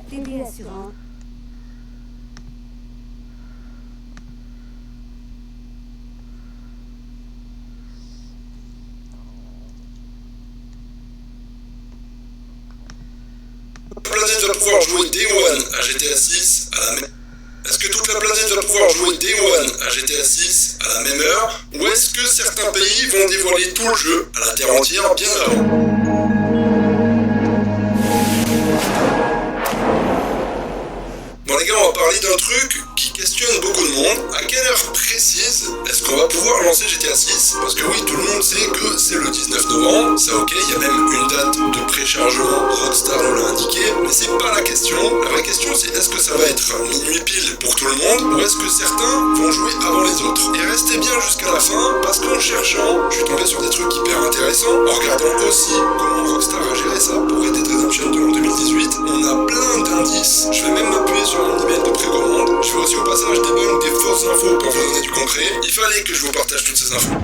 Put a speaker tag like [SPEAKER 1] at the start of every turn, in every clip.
[SPEAKER 1] TD Assurance.
[SPEAKER 2] Planète va pouvoir jouer Day One à GTA 6 à la même... Est-ce que toute la planète va pouvoir jouer Day One à GTA 6 à la même heure? Ou est-ce que certains pays vont dévoiler tout le jeu à la terre entière bien avant? Bon les gars, on va parler d'un truc qui questionne beaucoup de monde. À quelle heure précise est-ce qu'on va pouvoir lancer GTA 6? Parce que oui, tout le monde sait que c'est le 19 novembre, ça ok, il y a même une date de préchargement, Rockstar nous l'a indiqué, mais c'est pas la question. La vraie question c'est est-ce que ça va être minuit pile pour tout le monde, ou est-ce que certains vont jouer avant les autres? Et restez bien jusqu'à la fin, parce qu'en cherchant, je suis tombé sur des trucs hyper intéressants, en regardant aussi comment Rockstar a géré ça pour Red Dead Redemption 2 en 2018, on a plein d'indices. Je vais même m'appuyer sur mon email de précommande. Je vais aussi au passage débunk des fausses infos pour vous donner du concret. Il fallait que je vous partage toutes ces infos.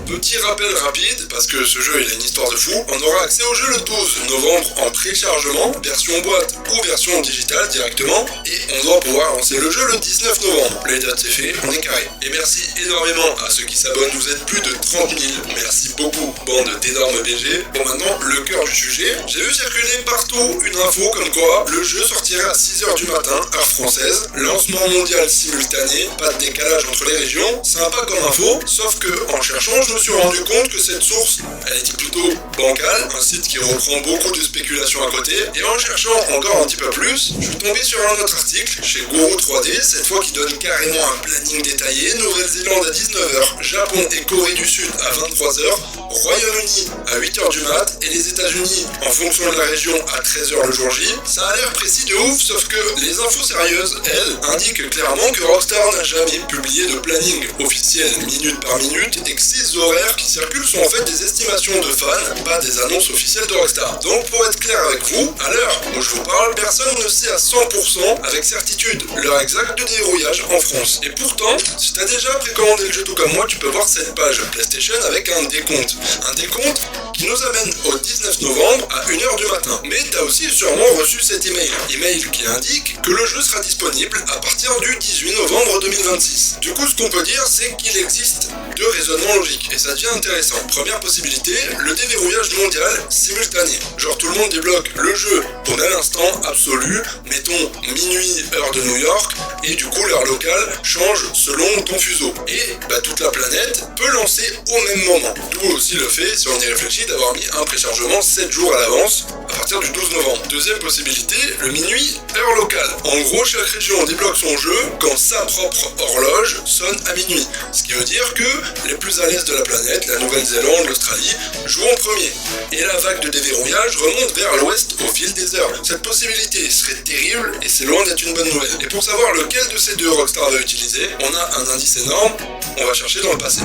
[SPEAKER 2] Petit rappel rapide, parce que ce jeu il a une histoire de fou, on aura accès au jeu le 12 novembre en préchargement, version boîte ou version digitale directement, et on doit pouvoir lancer le jeu le 19 novembre. Les dates c'est fait, on est carré. Et merci énormément à ceux qui s'abonnent, vous êtes plus de 30 000, merci beaucoup, bande d'énormes BG. Bon maintenant, le cœur du sujet, j'ai vu circuler partout une info comme quoi le jeu sortirait à 6h du matin, heure française, lancement mondial simultané, pas de décalage entre les régions, sympa comme info, sauf que en cherchant, je me suis rendu compte que cette source, elle était plutôt bancale, un site qui reprend beaucoup de spéculations à côté, et en cherchant encore un petit peu plus, je suis tombé sur un autre article chez Guru 3D, cette fois qui donne carrément un planning détaillé, Nouvelle-Zélande à 19h, Japon et Corée du Sud à 23h, Royaume-Uni à 8h du mat, et les États-Unis, en fonction de la région, à 13h le jour J. Ça a l'air précis de ouf, sauf que les infos sérieuses, elles, indiquent clairement que Rockstar n'a jamais publié de planning officiel minute par minute, et que ces horaires qui circulent sont en fait des estimations de fans, pas des annonces officielles de Rockstar. Donc pour être clair avec vous, à l'heure où je vous parle, personne ne sait à 100% avec certitude l'heure exacte de déverrouillage en France. Et pourtant, si t'as déjà précommandé le jeu tout comme moi, tu peux voir cette page PlayStation avec un décompte. Un décompte qui nous amène au 19 novembre à 1h du matin. Mais t'as aussi sûrement reçu cet email. Email qui indique que le jeu sera disponible à partir du 18 novembre 2026. Du coup, ce qu'on peut dire, c'est qu'il existe deux raisonnements logiques. Et ça devient intéressant. Première possibilité, le déverrouillage mondial simultané. Genre tout le monde débloque le jeu au même instant absolu, mettons minuit heure de New York, et du coup l'heure locale change selon ton fuseau. Et toute la planète peut lancer au même moment. D'où aussi le fait, si on y réfléchit, surpris d'avoir mis un préchargement 7 jours à l'avance, à partir du 12 novembre. Deuxième possibilité, le minuit, heure locale. En gros, chaque région débloque son jeu quand sa propre horloge sonne à minuit. Ce qui veut dire que les plus à l'est de la planète, la Nouvelle-Zélande, l'Australie, jouent en premier. Et la vague de déverrouillage remonte vers l'ouest au fil des heures. Cette possibilité serait terrible et c'est loin d'être une bonne nouvelle. Et pour savoir lequel de ces deux Rockstar va utiliser, on a un indice énorme, on va chercher dans le passé.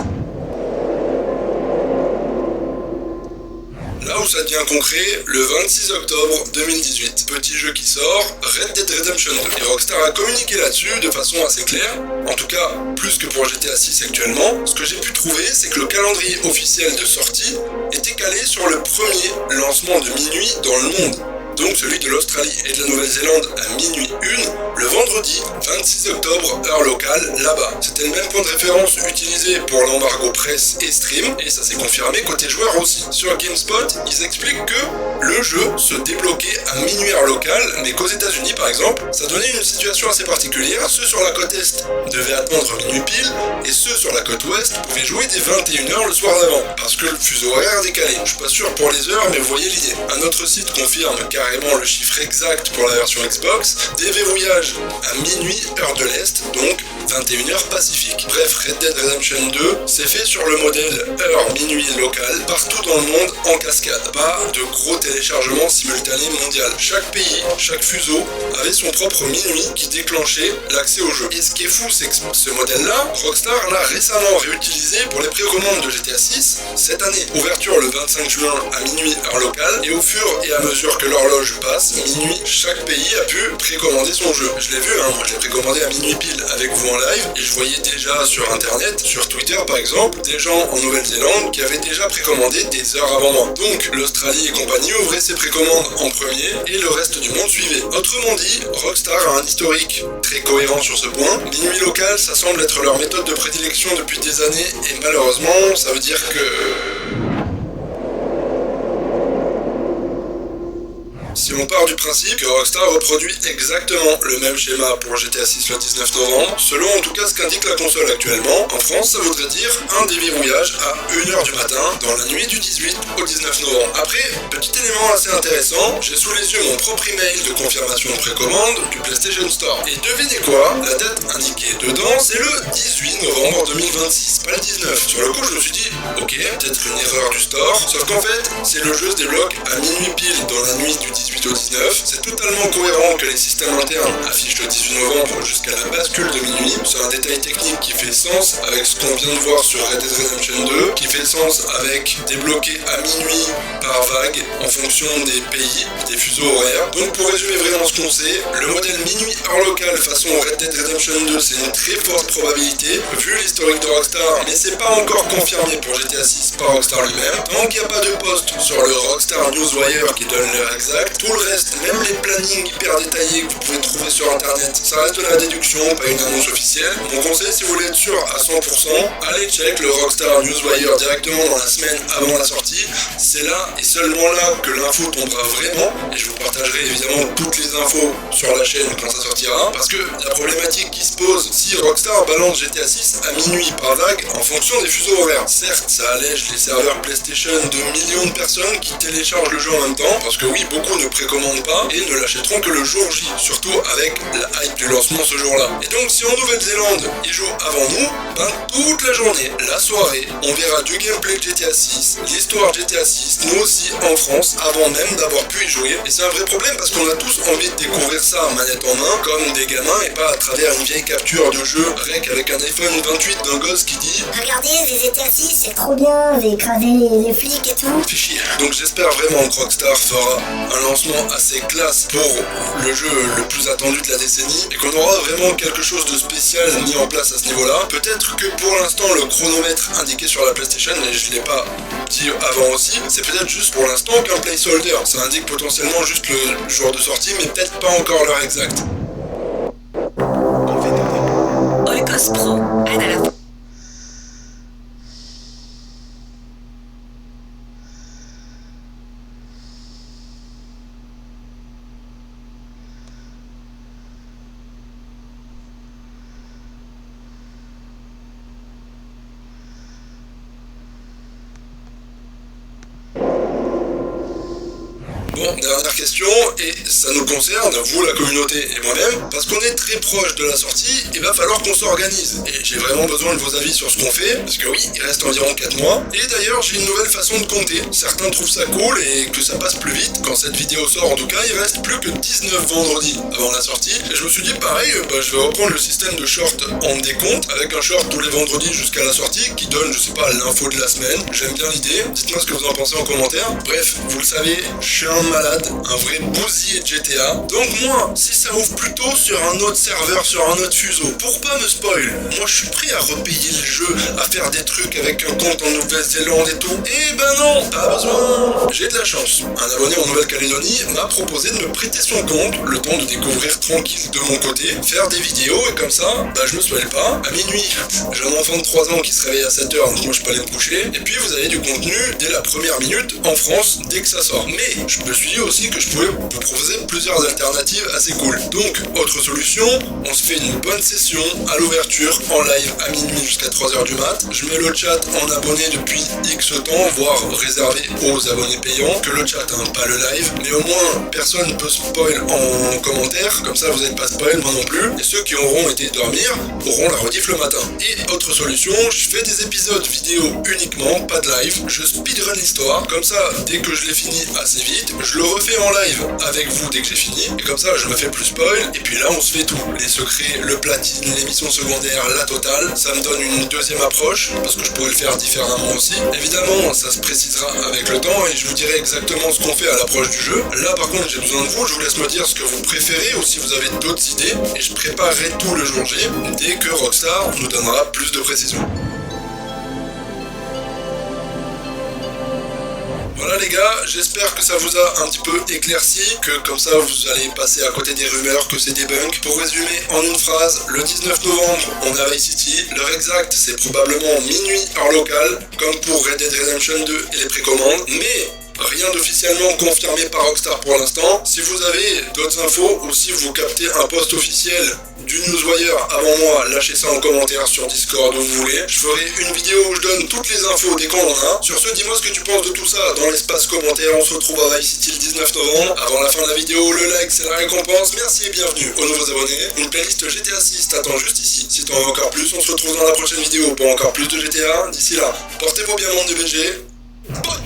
[SPEAKER 2] Là où ça devient concret, le 26 octobre 2018. Petit jeu qui sort, Red Dead Redemption 2. Et Rockstar a communiqué là-dessus de façon assez claire, en tout cas plus que pour GTA 6 actuellement. Ce que j'ai pu trouver, c'est que le calendrier officiel de sortie était calé sur le premier lancement de minuit dans le monde. Donc celui de l'Australie et de la Nouvelle-Zélande à minuit 1, le vendredi 26 octobre, heure locale, là-bas. C'était le même point de référence utilisé pour l'embargo presse et stream, et ça s'est confirmé côté joueur aussi. Sur GameSpot, ils expliquent que le jeu se débloquait à minuit heure locale, mais qu'aux États-Unis par exemple, ça donnait une situation assez particulière. Ceux sur la côte Est devaient attendre minuit pile, et ceux sur la côte Ouest pouvaient jouer dès 21h le soir d'avant, parce que le fuseau horaire décalé. Je suis pas sûr pour les heures, mais vous voyez l'idée. Un autre site confirme carrément le chiffre exact pour la version Xbox, déverrouillage à minuit heure de l'Est, donc 21h Pacifique. Bref, Red Dead Redemption 2, c'est fait sur le modèle heure minuit local, partout dans le monde en cascade. Pas de gros téléchargements simultanés mondial. Chaque pays, chaque fuseau avait son propre minuit qui déclenchait l'accès au jeu. Et ce qui est fou, c'est que ce modèle-là, Rockstar l'a récemment réutilisé pour les précommandes de GTA 6 cette année. Ouverture le 25 juin à minuit heure locale, et au fur et à mesure que l'horloge passe, minuit, chaque pays a pu précommander son jeu. Je l'ai vu, moi je l'ai précommandé à minuit pile avec vous en live, et je voyais déjà sur internet, sur Twitter par exemple, des gens en Nouvelle-Zélande qui avaient déjà précommandé des heures avant moi. Donc l'Australie et compagnie ouvraient ses précommandes en premier, et le reste du monde suivait. Autrement dit, Rockstar a un historique très cohérent sur ce point. Minuit local, ça semble être leur méthode de prédilection depuis des années, et malheureusement, ça veut dire que... Si on part du principe que Rockstar reproduit exactement le même schéma pour GTA 6 le 19 novembre, selon en tout cas ce qu'indique la console actuellement, en France ça voudrait dire un déverrouillage à 1h du matin dans la nuit du 18 au 19 novembre. Après, petit élément assez intéressant, j'ai sous les yeux mon propre email de confirmation de précommande du PlayStation Store. Et devinez quoi, la date indiquée dedans c'est le 18 novembre 2026, pas le 19. Sur le coup je me suis dit, ok, peut-être une erreur du store, sauf qu'en fait, c'est le jeu se débloque à minuit pile dans la nuit du 18 au 19, c'est totalement cohérent que les systèmes internes affichent le 18 novembre jusqu'à la bascule de minuit. C'est un détail technique qui fait sens avec ce qu'on vient de voir sur Red Dead Redemption 2, qui fait sens avec débloqué à minuit par vague en fonction des pays, des fuseaux horaires. Donc pour résumer vraiment ce qu'on sait, le modèle minuit heure locale façon Red Dead Redemption 2, c'est une très forte probabilité, vu l'historique de Rockstar, mais c'est pas encore confirmé pour GTA 6 par Rockstar lui-même. Tant qu'il n'y a pas de post sur le Rockstar Newswire qui donne l'heure exacte, tout le reste, même les plannings hyper détaillés que vous pouvez trouver sur internet, ça reste de la déduction, pas une annonce officielle. Mon conseil, si vous voulez être sûr à 100%, allez check le Rockstar Newswire directement dans la semaine avant la sortie. C'est là et seulement là que l'info tombera vraiment, et je vous partagerai évidemment toutes les infos sur la chaîne quand ça sortira, parce que la problématique qui se pose, si Rockstar balance GTA 6 à minuit par vague en fonction des fuseaux horaires, certes ça allège les serveurs PlayStation de millions de personnes qui téléchargent le jeu en même temps, parce que oui, beaucoup ne précommandent pas et ne l'achèteront que le jour J, surtout avec la hype du lancement ce jour-là. Et donc si en Nouvelle-Zélande ils jouent avant nous, ben toute la journée, la soirée, on verra du gameplay de GTA 6, l'histoire GTA 6, nous aussi en France, avant même d'avoir pu y jouer. Et c'est un vrai problème parce qu'on a tous envie de découvrir ça manette en main, comme des gamins, et pas à travers une vieille capture de jeu rec avec un iPhone 28 d'un gosse qui dit
[SPEAKER 1] Regardez, les GTA 6, c'est trop bien, j'ai écrasé les flics et tout.
[SPEAKER 2] fais chier. Donc j'espère vraiment que Rockstar fera un lancement assez classe pour le jeu le plus attendu de la décennie, et qu'on aura vraiment quelque chose de spécial mis en place à ce niveau-là. Peut-être que pour l'instant le chronomètre indiqué sur la PlayStation, et je l'ai pas dit avant aussi, c'est peut-être juste pour l'instant qu'un placeholder. Ça indique potentiellement juste le jour de sortie, mais peut-être pas encore l'heure exacte.
[SPEAKER 3] Oikos Pro aide à la
[SPEAKER 2] Bon, dernière question, et ça nous concerne, vous la communauté et moi-même, parce qu'on est très proche de la sortie, il va falloir qu'on s'organise. Et j'ai vraiment besoin de vos avis sur ce qu'on fait, parce que oui, il reste environ 4 mois. Et d'ailleurs, j'ai une nouvelle façon de compter. Certains trouvent ça cool et que ça passe plus vite. Quand cette vidéo sort, en tout cas, il reste plus que 19 vendredis avant la sortie. Et je me suis dit, pareil, je vais reprendre le système de short en décompte, avec un short tous les vendredis jusqu'à la sortie, qui donne, je sais pas, l'info de la semaine. J'aime bien l'idée. Dites-moi ce que vous en pensez en commentaire. Bref, vous le savez, je suis un malade, un vrai bousillé de GTA. Donc moi, si ça ouvre plutôt sur un autre serveur, sur un autre fuseau, pour pas me spoil, moi je suis prêt à repayer le jeu, à faire des trucs avec un compte en Nouvelle-Zélande et tout. Eh ben non, pas besoin. J'ai de la chance. Un abonné en Nouvelle-Calédonie m'a proposé de me prêter son compte, le temps de découvrir tranquille de mon côté, faire des vidéos et comme ça, je me spoil pas. À minuit, j'ai un enfant de 3 ans qui se réveille à 7h, donc moi je peux aller me coucher. Et puis vous avez du contenu dès la première minute en France, dès que ça sort. Mais je me suis dit aussi que je pouvais vous proposer plusieurs alternatives assez cool. Donc, autre solution, on se fait une bonne session à l'ouverture en live à minuit jusqu'à 3h du mat. Je mets le chat en abonné depuis X temps, voire réservé aux abonnés payants, que le chat, pas le live. Mais au moins, personne ne peut spoil en commentaire, comme ça vous n'êtes pas spoil, moi non plus. Et ceux qui auront été dormir auront la rediff le matin. Et autre solution, je fais des épisodes vidéo uniquement, pas de live. Je speedrun l'histoire, comme ça, dès que je l'ai fini assez vite, je le refais en live avec vous dès que j'ai fini. Et comme ça, je me fais plus spoil. Et puis là, on se fait tout. Les secrets, le platine, les missions secondaires, la totale. Ça me donne une deuxième approche, parce que je pourrais le faire différemment aussi. Évidemment, ça se précisera avec le temps et je vous dirai exactement ce qu'on fait à l'approche du jeu. Là, par contre, j'ai besoin de vous. Je vous laisse me dire ce que vous préférez ou si vous avez d'autres idées. Et je préparerai tout le jour J dès que Rockstar nous donnera plus de précision. Voilà les gars, j'espère que ça vous a un petit peu éclairci, que comme ça vous allez passer à côté des rumeurs, que c'est des bugs. Pour résumer en une phrase, le 19 novembre on est à Vice City, l'heure exacte c'est probablement minuit heure locale, comme pour Red Dead Redemption 2 et les précommandes, mais rien d'officiellement confirmé par Rockstar pour l'instant. Si vous avez d'autres infos ou si vous captez un post officiel du Newswire avant moi, lâchez ça en commentaire sur Discord où vous voulez. Je ferai une vidéo où je donne toutes les infos dès qu'on en a. Sur ce, dis-moi ce que tu penses de tout ça dans l'espace commentaire. On se retrouve à Vice City le 19 novembre. Avant la fin de la vidéo, le like c'est la récompense. Merci et bienvenue aux nouveaux abonnés. Une playlist GTA 6 t'attend juste ici. Si t'en veux encore plus, on se retrouve dans la prochaine vidéo pour encore plus de GTA. D'ici là, portez-vous bien monde de BG. Bonne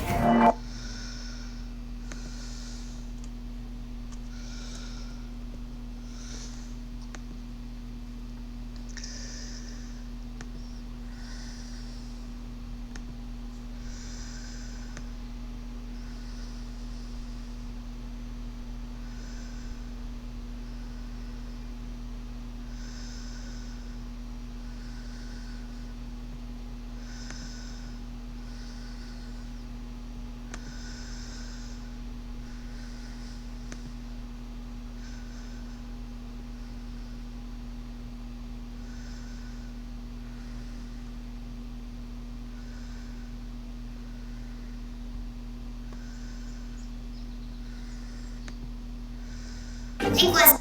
[SPEAKER 1] C'est quoi ça?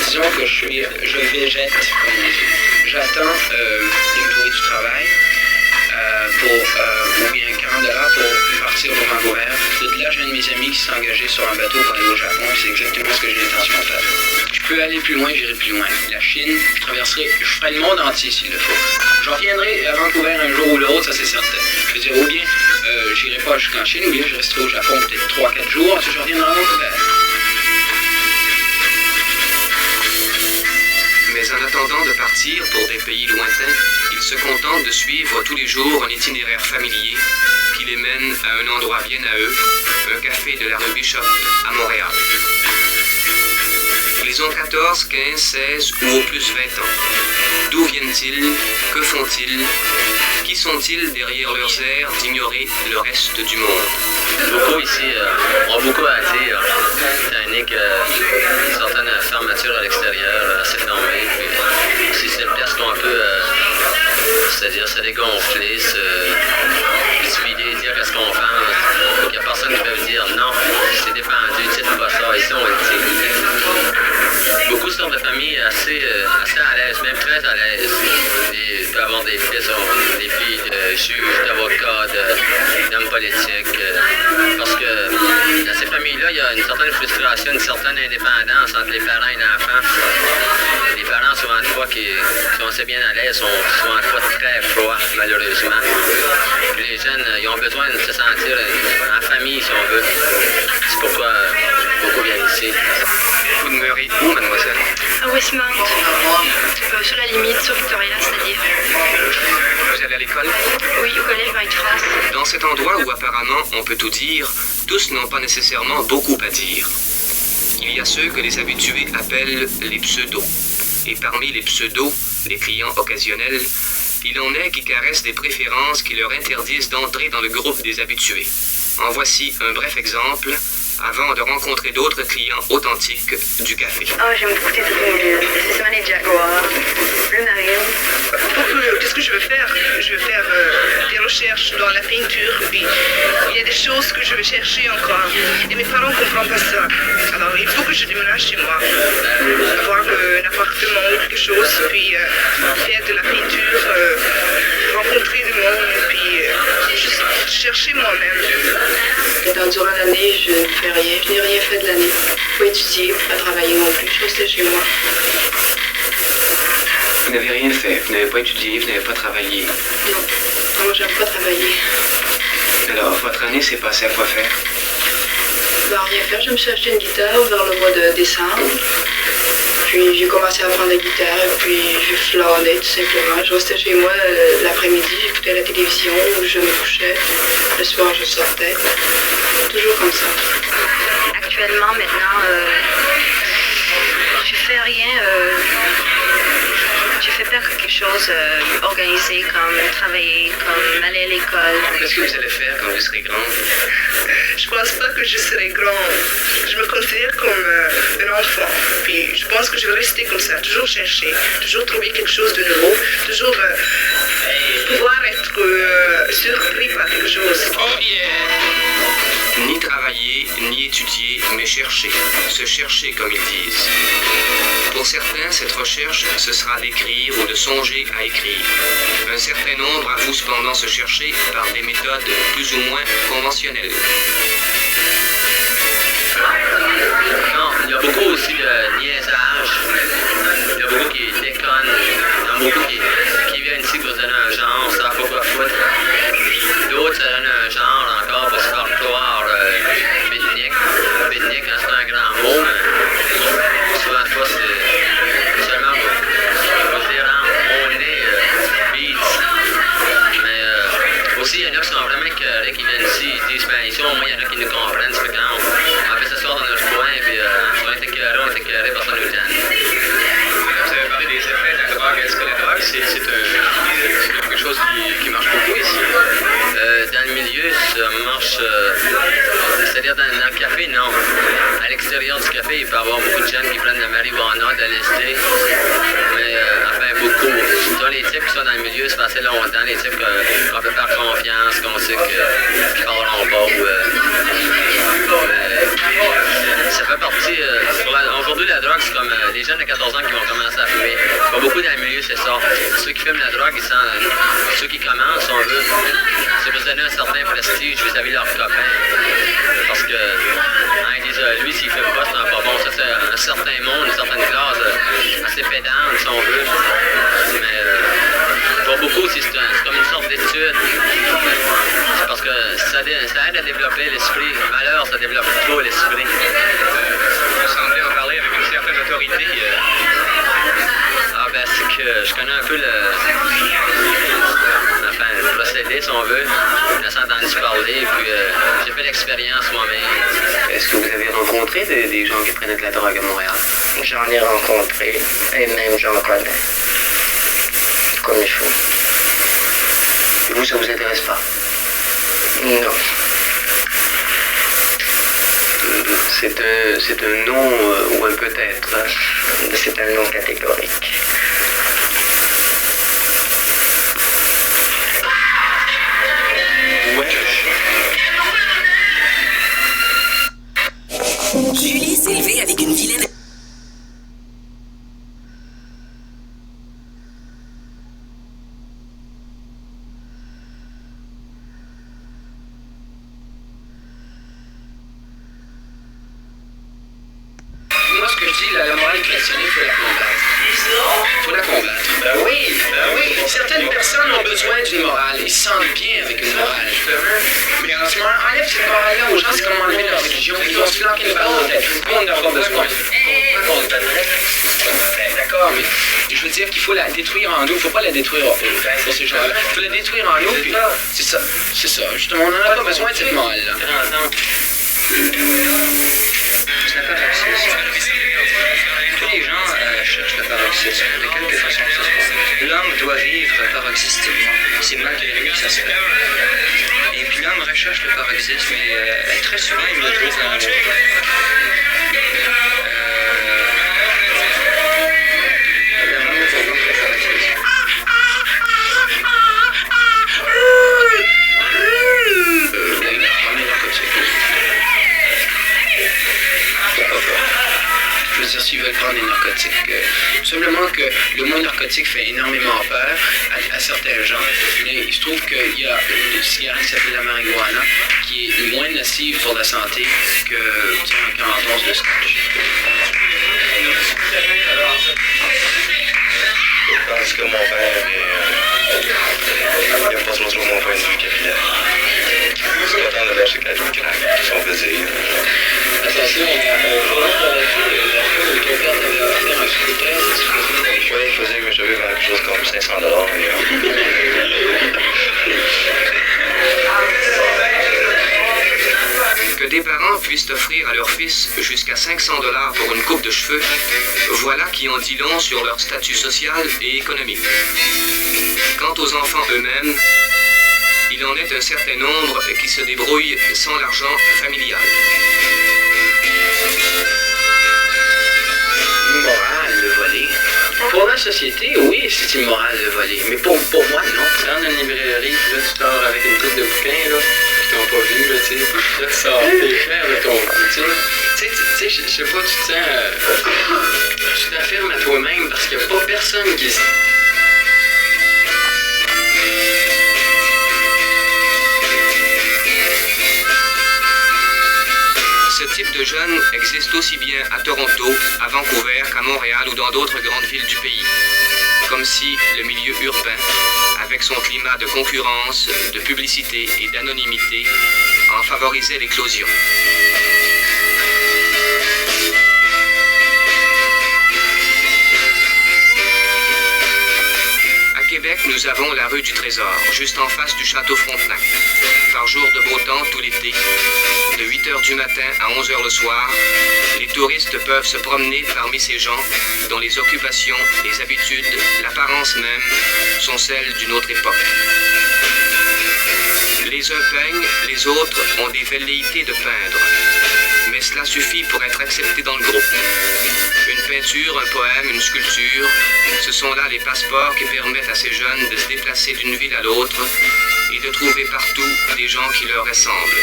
[SPEAKER 4] Disons que je végète, comme on dit. J'attends de me trouver du travail ou bien $40 pour partir pour Vancouver. De là, j'ai un de mes amis qui s'est engagé sur un bateau pour aller au Japon, et c'est exactement ce que j'ai l'intention de faire. Je peux aller plus loin, j'irai plus loin. La Chine, je ferai le monde entier s'il le faut. Je reviendrai à Vancouver un jour ou l'autre, ça c'est certain. Je veux dire, ou bien j'irai pas jusqu'en Chine, ou bien je resterai au Japon peut-être 3-4 jours, ensuite je reviendrai à Vancouver.
[SPEAKER 5] Mais en attendant de partir pour des pays lointains, ils se contentent de suivre tous les jours un itinéraire familier qui les mène à un endroit bien à eux, un café de la rue Bishop à Montréal. Ils ont 14, 15, 16 ou au plus 20 ans. D'où viennent-ils? Que font-ils? Qui sont-ils derrière leurs airs d'ignorer le reste du monde?
[SPEAKER 4] Beaucoup ici ont beaucoup à dire. Tandis certaines fermetures à l'extérieur, assez fermées. Puis, si c'est une place qu'on peut, c'est-à-dire se dégonfler, se vider, dire qu'est-ce qu'on pense. Donc il n'y a personne qui peut dire non, c'est défendu, dites pas ça, ici on le dit. Beaucoup sortent de familles assez à l'aise, même très à l'aise. Ils peuvent avoir des fils, des filles de juges, d'avocats, d'hommes politiques. Parce que dans ces familles-là, il y a une certaine frustration, une certaine indépendance entre les parents et l'enfant. Les parents, souvent de fois, qui sont assez bien à l'aise, sont souvent de fois très froids, malheureusement. Puis les jeunes, ils ont besoin de se sentir en famille, si on veut. C'est pourquoi beaucoup viennent ici.
[SPEAKER 5] Vous demeurez où, mademoiselle?
[SPEAKER 6] À Westmount, sur la limite, sur Victoria, c'est-à-dire.
[SPEAKER 5] Vous allez à l'école?
[SPEAKER 6] Oui, au collège Marie-France.
[SPEAKER 5] Dans cet endroit où apparemment on peut tout dire, tous n'ont pas nécessairement beaucoup à dire. Il y a ceux que les habitués appellent les pseudos. Et parmi les pseudos, les clients occasionnels, il en est qui caressent des préférences qui leur interdisent d'entrer dans le groupe des habitués. En voici un bref exemple avant de rencontrer d'autres clients authentiques du café.
[SPEAKER 6] Oh, j'aime beaucoup tes automobiles. C'est seulement les Jaguars, Blue Marine.
[SPEAKER 7] Qu'est-ce que je veux faire? Je veux faire des recherches dans la peinture, puis il y a des choses que je veux chercher encore. Et mes parents ne comprennent pas ça. Alors il faut que je déménage chez moi, avoir un appartement ou quelque chose, puis faire de la peinture, rencontrer du monde, puis juste chercher moi-même.
[SPEAKER 6] Durant l'année, je ne fais rien. Je n'ai rien fait de l'année. Pas étudier, pas travailler non plus. Je restais chez moi.
[SPEAKER 5] Vous n'avez rien fait, vous n'avez pas étudié, vous n'avez pas travaillé.
[SPEAKER 6] Non, moi j'aime pas travailler.
[SPEAKER 5] Alors, votre année s'est passée à quoi faire?
[SPEAKER 6] Rien faire. Je me suis acheté une guitare vers le mois de décembre. Puis j'ai commencé à apprendre la guitare, et puis je flânais tout simplement. Je restais chez moi l'après-midi, j'écoutais la télévision, je me couchais. Le soir, je sortais. Toujours comme ça. Actuellement, maintenant, je fais rien. Je fais pas quelque chose organisé, comme travailler, comme aller à l'école.
[SPEAKER 5] Qu'est-ce que vous allez faire quand vous serez grande?
[SPEAKER 7] Je pense pas que je serai grande. Je me considère comme un enfant. Puis je pense que je vais rester comme ça, toujours chercher, toujours trouver quelque chose de nouveau, toujours pouvoir être surpris par quelque chose.
[SPEAKER 5] Oh yeah! Ni travailler, ni étudier, mais chercher. Se chercher, comme ils disent. Pour certains, cette recherche, ce sera d'écrire ou de songer à écrire. Un certain nombre avouent cependant se chercher par des méthodes plus ou moins conventionnelles.
[SPEAKER 4] Non, il y a beaucoup aussi de niaisage. Il y a beaucoup qui déconnent. Il y en a beaucoup qui viennent ici pour se donner un genre, ça n'a pas quoi foutre. D'autres se donnent un genre encore pour se faire croire beatnik. Beatnik, hein, c'est un grand mot, mais souvent de fois c'est seulement pour dire on est beats. Mais aussi, il y en a qui sont vraiment écœurés, qui viennent ici, ils disent ben ici au moins il y en a qui nous comprennent, c'est quand on fait ce soir dans notre coin, puis on est écœurés, personne ne nous gêne.
[SPEAKER 5] Vous avez parlé des effets de la drogue. Est-ce que la drogue, c'est quelque chose qui marche beaucoup ici?
[SPEAKER 4] Dans le milieu, ça marche. C'est-à-dire dans le café, non. À l'extérieur du café, il peut y avoir beaucoup de jeunes qui prennent de la marijuana, de l'LSD. Mais enfin, beaucoup. Dans les types qui sont dans le milieu, ça fait assez longtemps. Les types qu'on peut faire confiance, qu'on sait qu'ils ne parleront pas. Ça fait partie. Aujourd'hui, la drogue, c'est comme les jeunes de 14 ans qui vont commencer à fumer. Pas beaucoup dans le milieu, c'est ça. Ceux qui fument la drogue, ils sont, ceux qui commencent, si on veut, c'est pour se donner un certain prestige vis-à-vis de leurs copains. Parce que, ils disent, lui, s'il fume pas, c'est pas bon. Ça, c'est un certain monde, une certaine classe assez pédante, si on veut. Mais pour beaucoup, c'est comme une sorte d'étude. C'est parce que ça aide à développer l'esprit. La valeur, ça développe trop l'esprit.
[SPEAKER 5] Vous semblez en parler avec une certaine autorité.
[SPEAKER 4] Ben, c'est que je connais un peu le procédé, si on veut. Je me sens entendu parler, puis j'ai peu d'expérience moi-même.
[SPEAKER 5] Est-ce que vous avez rencontré des gens qui prenaient de la drogue à Montréal?
[SPEAKER 4] J'en ai rencontré et même j'en connais. Comme il faut.
[SPEAKER 5] Et vous, ça vous intéresse pas?
[SPEAKER 4] Non.
[SPEAKER 5] C'est un non ou un peut-être. Hein?
[SPEAKER 4] C'est un non catégorique.
[SPEAKER 3] Julie s'est levée avec une vilaine...
[SPEAKER 4] Moi, ce que je dis, la morale chrétienne, il faut la combattre. Il faut la combattre. Ben oui. Certaines personnes ont besoin d'une morale. Ils se sentent bien avec une morale. Mais en ce moment, enlève cette morale-là aux gens, c'est comme enlever leur religion. Ils vont se flanquer une balle dans la tête. On n'a pas besoin. D'accord, mais je veux dire qu'il faut la détruire en nous. Il ne faut pas la détruire pour ces gens-là. Il faut la détruire en nous. Puis c'est ça. Justement, on n'en a pas besoin de cette morale-là.
[SPEAKER 5] C'est la paroxysme. Tous les gens cherchent le paroxysme. De quelque façon que ce soit. L'homme doit vivre paroxystiquement. C'est malgré lui que ça se fait. Et puis l'homme recherche le paroxysme et très souvent il le trouve dans l'amour. L'amour va donc le paroxysme.
[SPEAKER 4] Je veux dire, s'ils veulent prendre des narcotiques. Simplement que le mot narcotique fait énormément peur à certains gens. Mais il se trouve qu'il y a une cigarette qui s'appelle la marijuana qui est moins nocive pour la santé que 40 onces de scotch.
[SPEAKER 8] Je pense que mon père il n'aime pas trop mon point de vue capillaire. C'est pas tant de lâcher qu'à lui craque, si on peut dire.
[SPEAKER 4] Attention, ton père t'avait offert un scooter,
[SPEAKER 8] Oui, il faisait que mes cheveux valaient quelque chose comme $500.
[SPEAKER 5] Que des parents puissent offrir à leur fils jusqu'à $500 pour une coupe de cheveux, voilà qui en dit long sur leur statut social et économique. Quant aux enfants eux-mêmes, il en est un certain nombre qui se débrouillent sans l'argent familial.
[SPEAKER 4] Morale de voler. Pour la société, oui, c'est immoral de voler. Mais pour moi, non.
[SPEAKER 5] Tu rentres dans une librairie, puis là, tu sors avec une coupe de bouquins, là, qui t'ont pas vu, là, tu sais, puis là, tu sors tes frères de ton cou, tu sais, je sais pas, tu te sens... tu t'affirmes à toi-même, parce qu'il n'y a pas personne qui... Ce type de jeunes existe aussi bien à Toronto, à Vancouver, qu'à Montréal ou dans d'autres grandes villes du pays. Comme si le milieu urbain, avec son climat de concurrence, de publicité et d'anonymité, en favorisait l'éclosion. À Québec, nous avons la rue du Trésor, juste en face du château Frontenac. Par jour de beau temps tout l'été, de 8h du matin à 11h le soir, les touristes peuvent se promener parmi ces gens dont les occupations, les habitudes, l'apparence même sont celles d'une autre époque. Les uns peignent, les autres ont des velléités de peindre. Mais cela suffit pour être accepté dans le groupe. Une peinture, un poème, une sculpture, ce sont là les passeports qui permettent à ces jeunes de se déplacer d'une ville à l'autre et de trouver partout des gens qui leur ressemblent.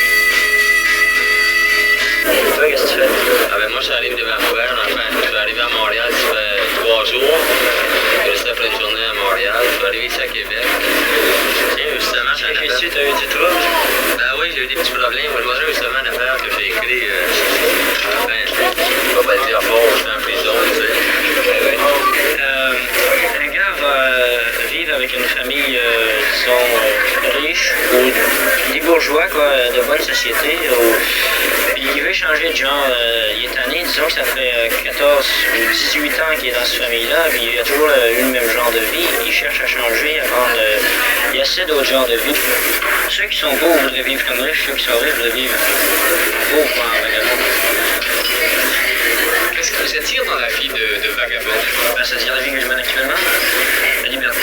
[SPEAKER 9] Toi, qu'est-ce que tu fais? Ah ben moi, j'arrive de Vancouver, enfin, je vais arriver à Montréal, ça fait 3 jours. Je reste après une journée à Montréal, je vais arriver ici à Québec. Tiens, justement, j'ai un appel. T'as eu du trouble? Ben oui, j'ai eu des petits problèmes. Je voudrais justement une affaire que j'ai écrit. Enfin, je vais pas le dire fort, je suis en prison, tu sais.
[SPEAKER 10] Un gars va vivre avec une famille, disons, riche, ou des bourgeois, quoi,
[SPEAKER 9] de bonne société. Il veut changer de genre. Il est tanné, disons que ça fait 14 ou 18 ans qu'il est dans cette famille-là, puis il a toujours eu le même genre de vie. Il cherche à changer, il essaie d'autres genres de vie. Ceux qui sont pauvres voudraient vivre comme riches, ceux qui sont riches voudraient vivre pauvres ou en vagabond.
[SPEAKER 5] Qu'est-ce qui vous attire dans la vie de vagabond?
[SPEAKER 9] Ben, c'est-à-dire la vie que je mène actuellement, la liberté.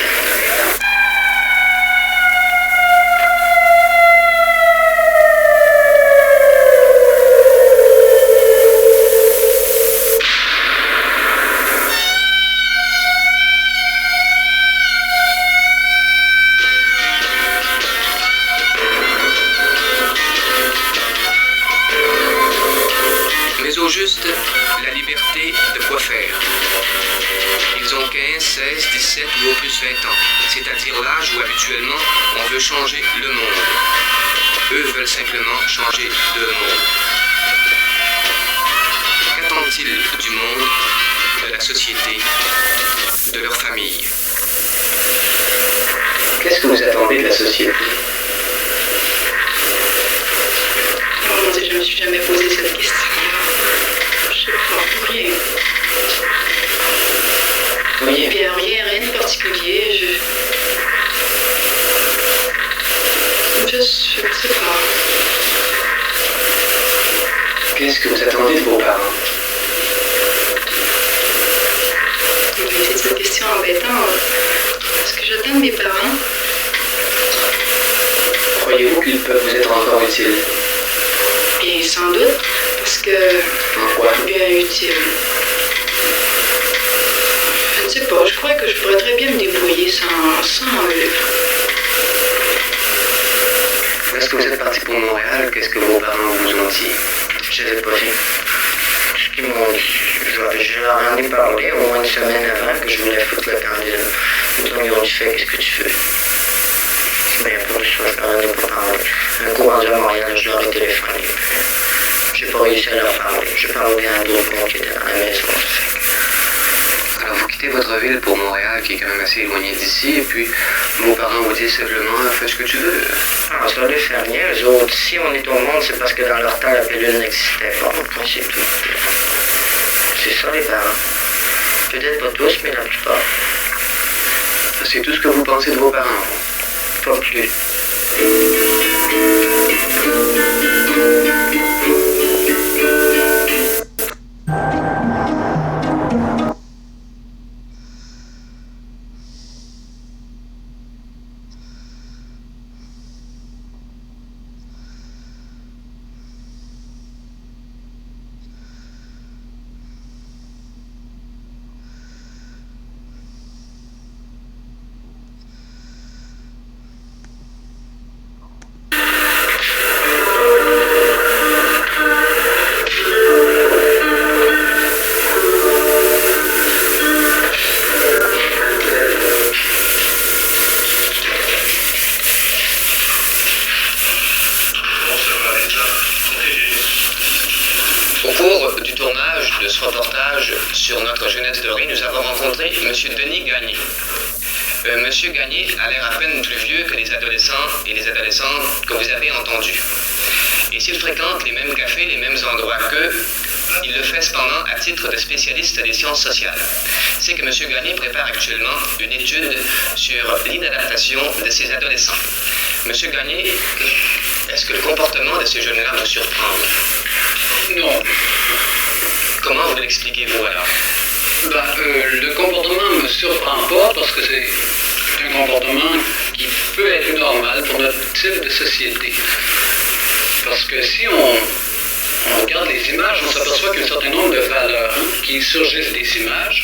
[SPEAKER 5] Mais au juste, la liberté de quoi faire. Ils ont 15, 16, 17 ou au plus 20 ans, c'est-à-dire l'âge où habituellement on veut changer le monde. Eux veulent simplement changer de monde. Qu'attendent-ils du monde, de la société, de leur famille?
[SPEAKER 4] Qu'est-ce que vous attendez de la société?
[SPEAKER 6] Je me suis jamais posé cette question-là. Je sais pas, rien.
[SPEAKER 4] Rien.
[SPEAKER 6] Rien de particulier. Je sais pas.
[SPEAKER 4] Qu'est-ce que vous attendez de vos parents?
[SPEAKER 6] C'est cette question embêtante. Est-ce que j'attends de mes parents?
[SPEAKER 4] Croyez-vous qu'ils peuvent vous être encore utiles?
[SPEAKER 6] Bien, sans doute, parce que...
[SPEAKER 4] En quoi?
[SPEAKER 6] Bien utile. Je ne sais pas, je crois que je pourrais très bien me débrouiller sans eux.
[SPEAKER 4] Est-ce que vous êtes parti pour Montréal? Qu'est-ce que vos parents vous ont dit? Je n'ai pas vu. Ce qu'ils m'ont dit, je leur en ai parlé au moins une semaine avant que je voulais foutre le camp de là. Ils ont dit, fais qu'est-ce que tu veux. Mais pour le choix, je leur en ai pas parlé. Un coup rendu à Montréal, je leur ai téléphoné. J'ai pas réussi à leur parler. J'ai parlé à un autre monde qui était dans la maison. Alors vous quittez votre ville pour Montréal, qui est quand même assez éloigné d'ici, et puis vos parents vous disent simplement fais ce que tu veux. Ah, ça les fait rien, eux autres. Si on est au monde, c'est parce que dans leur temps, la pilule n'existait pas. C'est tout. C'est ça les parents. Peut-être pas tous, mais la plupart. C'est tout ce que vous pensez de vos parents? Pas plus.
[SPEAKER 5] Sur notre jeunesse dorée, nous avons rencontré M. Denis Gagné. M. Gagné a l'air à peine plus vieux que les adolescents et les adolescentes que vous avez entendus. Et s'il fréquente les mêmes cafés, les mêmes endroits qu'eux, il le fait cependant à titre de spécialiste des sciences sociales. C'est que M. Gagné prépare actuellement une étude sur l'inadaptation de ces adolescents. M. Gagné, est-ce que le comportement de ces jeunes-là vous surprend?
[SPEAKER 10] Non.
[SPEAKER 5] Comment vous l'expliquez-vous alors?
[SPEAKER 10] Le comportement ne me surprend pas parce que c'est un comportement qui peut être normal pour notre type de société. Parce que si on regarde les images, on s'aperçoit qu'il y a un certain nombre de valeurs qui surgissent des images.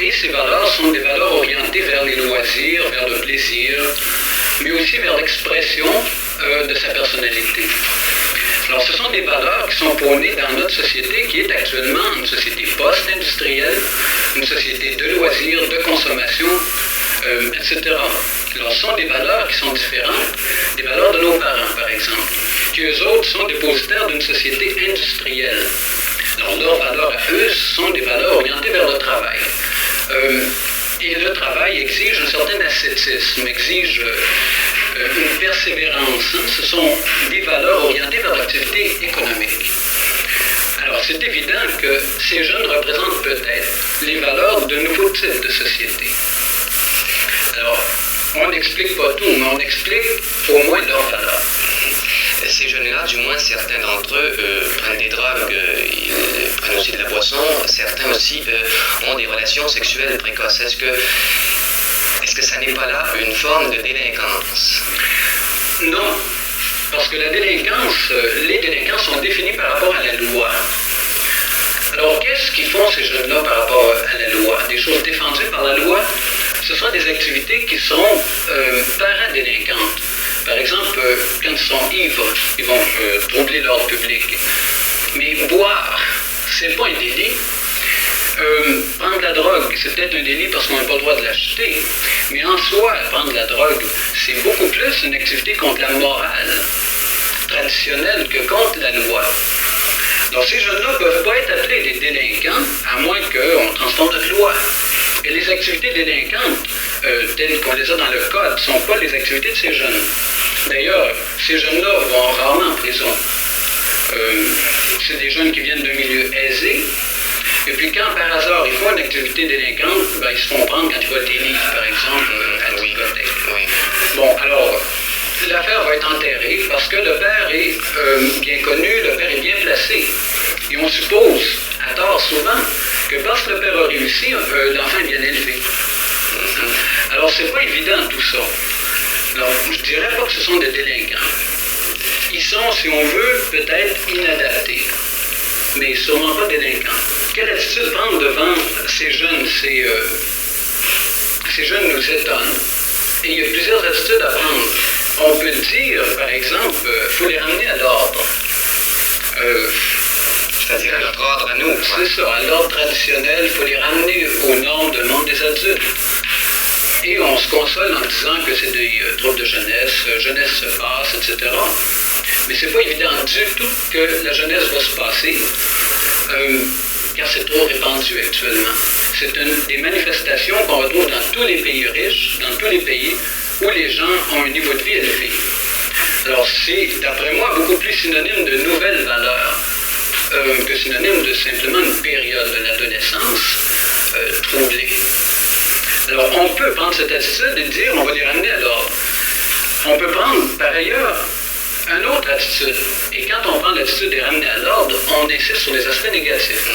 [SPEAKER 10] Et ces valeurs sont des valeurs orientées vers les loisirs, vers le plaisir, mais aussi vers l'expression de sa personnalité. Alors, ce sont des valeurs qui sont prônées dans notre société qui est actuellement une société post-industrielle, une société de loisirs, de consommation, etc. Alors, ce sont des valeurs qui sont différentes des valeurs de nos parents, par exemple, qui eux autres sont dépositaires d'une société industrielle. Alors, leurs valeurs à eux sont des valeurs orientées vers le travail. Et le travail exige un certain ascétisme, exige une persévérance. Ce sont des valeurs orientées vers l'activité économique. Alors, c'est évident que ces jeunes représentent peut-être les valeurs de nouveaux types de sociétés. Alors, on n'explique pas tout, mais on explique au moins leurs valeurs.
[SPEAKER 5] Ces jeunes-là, du moins certains d'entre eux, prennent des drogues, ils prennent aussi de la boisson, certains aussi ont des relations sexuelles précoces. Est-ce que ça n'est pas là une forme de délinquance?
[SPEAKER 10] Non, parce que la délinquance, les délinquants sont définis par rapport à la loi. Alors, qu'est-ce qu'ils font ces jeunes-là par rapport à la loi? Des choses défendues par la loi, ce sont des activités qui sont paradélinquantes. Par exemple, quand ils sont ivres, ils vont troubler l'ordre public. Mais boire, c'est pas un délit. Prendre de la drogue, c'est peut-être un délit parce qu'on n'a pas le droit de l'acheter. Mais en soi, prendre de la drogue, c'est beaucoup plus une activité contre la morale traditionnelle que contre la loi. Donc ces jeunes-là ne peuvent pas être appelés des délinquants, à moins qu'on transforme notre loi. Et les activités délinquantes, telles qu'on les a dans le code, ne sont pas les activités de ces jeunes. D'ailleurs, ces jeunes-là vont rarement en prison. C'est des jeunes qui viennent d'un milieu aisé. Et puis quand par hasard ils font une activité délinquante, ben, ils se font prendre quand ils volent des livres, par exemple, à la discothèque. Bon, alors, l'affaire va être enterrée parce que le père est bien connu, le père est bien placé. Et on suppose, à tort souvent, que parce que le père a réussi, l'enfant est bien élevé. Alors, c'est pas évident tout ça. Alors, je dirais pas que ce sont des délinquants. Ils sont, si on veut, peut-être inadaptés, mais sûrement pas délinquants. Quelle attitude prendre devant ces jeunes? Ces jeunes nous étonnent. Et il y a plusieurs attitudes à prendre. On peut dire, par exemple, il faut les ramener à l'ordre.
[SPEAKER 5] C'est-à-dire à notre ordre à nous.
[SPEAKER 10] C'est ça, à l'ordre traditionnel, il faut les ramener aux normes de monde des adultes. Et on se console en disant que c'est des troubles de jeunesse, jeunesse se passe, etc. Mais c'est pas évident du tout que la jeunesse va se passer, car c'est trop répandu actuellement. C'est une des manifestations qu'on retrouve dans tous les pays riches, dans tous les pays où les gens ont un niveau de vie élevé. Alors c'est, d'après moi, beaucoup plus synonyme de nouvelles valeurs que synonyme de simplement une période de l'adolescence troublée. Alors on peut prendre cette attitude et dire on va les ramener à l'ordre. On peut prendre par ailleurs une autre attitude. Et quand on prend l'attitude de les ramener à l'ordre, on insiste sur les aspects négatifs.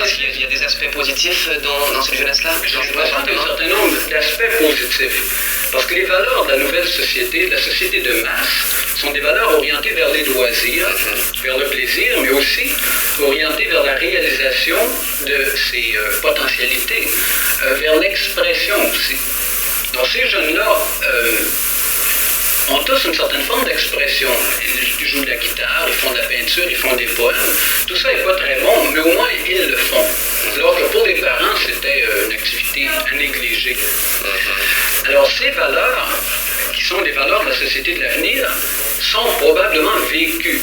[SPEAKER 5] Est-ce qu'il y a des aspects positifs dans cette jeunesse-là?
[SPEAKER 10] Je présente un certain nombre d'aspects positifs. Parce que les valeurs de la nouvelle société, de la société de masse, sont des valeurs orientées vers les loisirs, vers le plaisir, mais aussi orientées vers la réalisation de ses potentialités, vers l'expression aussi. Donc ces jeunes-là ont tous une certaine forme d'expression. Ils jouent de la guitare, ils font de la peinture, ils font des poèmes. Tout ça n'est pas très bon, mais au moins ils le font. Alors que pour les parents, c'était une activité à négliger. Alors ces valeurs, qui sont des valeurs de la société de l'avenir, sont probablement vécues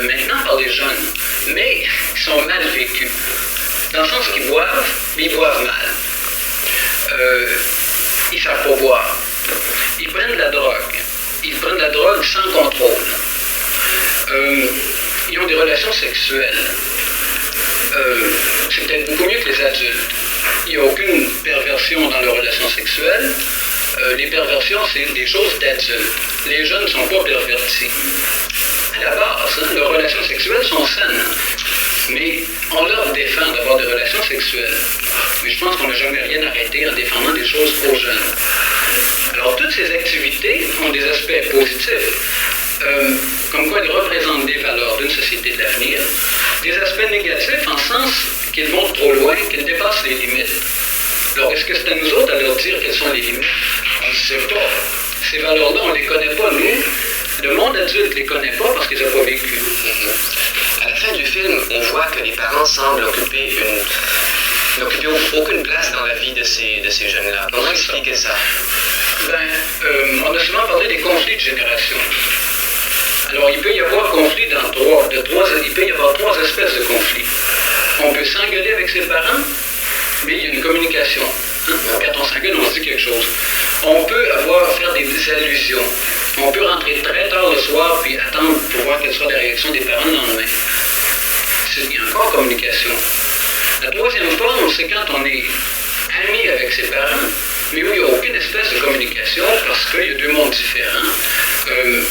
[SPEAKER 10] maintenant par les jeunes, mais ils sont mal vécues. Dans le sens qu'ils boivent, mais ils boivent mal. Ils ne savent pas boire. Ils prennent de la drogue. Ils prennent de la drogue sans contrôle. Ils ont des relations sexuelles. C'est peut-être beaucoup mieux que les adultes. Il n'y a aucune perversion dans leurs relations sexuelles. Les perversions, c'est des choses d'adultes. Les jeunes ne sont pas pervertis. À la base, leurs relations sexuelles sont saines. Mais on leur défend d'avoir des relations sexuelles. Mais je pense qu'on n'a jamais rien arrêté en défendant des choses aux jeunes. Alors, toutes ces activités ont des aspects positifs, comme quoi elles représentent des valeurs d'une société de l'avenir, des aspects négatifs en sens qu'ils vont trop loin, qu'ils dépassent les limites. Alors, est-ce que c'est à nous autres à leur dire quelles sont les limites? On ne sait pas. Ces valeurs-là, on ne les connaît pas, nous. Le monde adulte ne les connaît pas parce qu'ils n'ont pas vécu.
[SPEAKER 5] À la fin du film, on voit que les parents semblent n'occuper aucune place dans la vie de ces jeunes-là. Comment expliquer ça?
[SPEAKER 10] On a souvent parlé des conflits de génération. Alors, il peut y avoir conflit il peut y avoir trois espèces de conflits. On peut s'engueuler avec ses parents, mais il y a une communication. Quand on s'engueule, on se dit quelque chose. on peut faire des allusions. On peut rentrer très tard le soir puis attendre pour voir quelles seront les réactions des parents le lendemain. Il y a encore communication. La troisième forme, c'est quand on est ami avec ses parents, mais où il n'y a aucune espèce de communication parce qu'il y a deux mondes différents.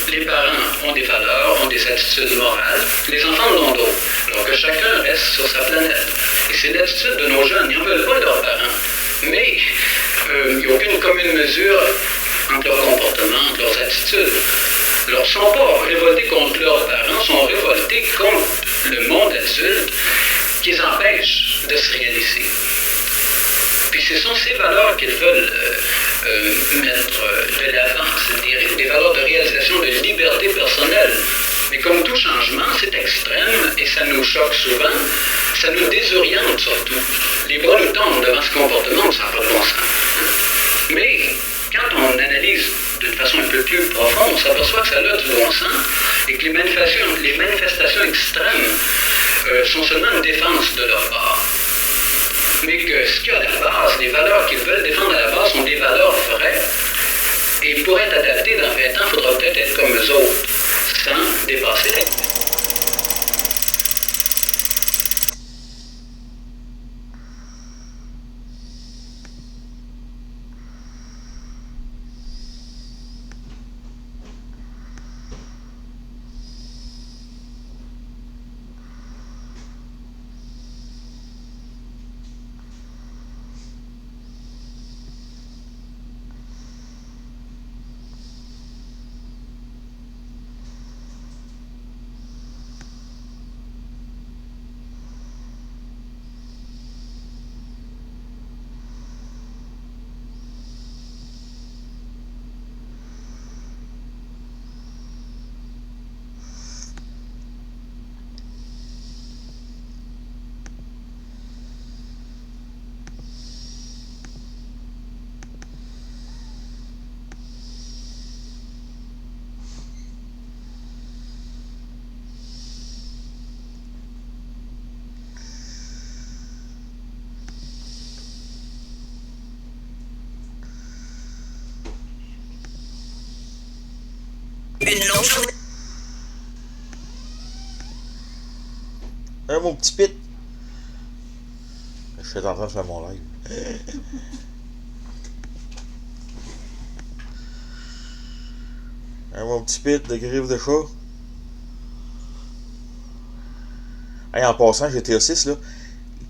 [SPEAKER 10] Les parents ont des valeurs, ont des attitudes morales, les enfants en ont d'autres. Alors que chacun reste sur sa planète. Et c'est l'attitude de nos jeunes, ils n'en veulent pas de leurs parents. Mais il n'y a aucune commune mesure entre leur comportement, entre leurs attitudes. Alors, ils ne sont pas révoltés contre leurs parents, ils sont révoltés contre le monde adulte qui les empêche de se réaliser. Puis ce sont ces valeurs qu'ils veulent mettre de l'avant, c'est-à-dire des valeurs de réalisation de liberté personnelle. Mais comme tout changement, c'est extrême et ça nous choque souvent, ça nous désoriente surtout. Les bras nous tombent devant ce comportement, ça n'a pas de bon sens. Mais quand on analyse d'une façon un peu plus profonde, on s'aperçoit que ça a du bon sens et que les manifestations extrêmes sont seulement une défense de leur part. Mais que ce qu'il y a à la base, les valeurs qu'ils veulent défendre à la base sont des valeurs vraies. Et pour être adapté dans 20 ans, il faudra peut-être être comme eux autres, sans dépasser les...
[SPEAKER 3] Une longue journée.
[SPEAKER 11] Mon petit pit. Je suis en train de faire mon live. Mon petit pit de griffe de chat. Hey, en passant, GTA 6, là.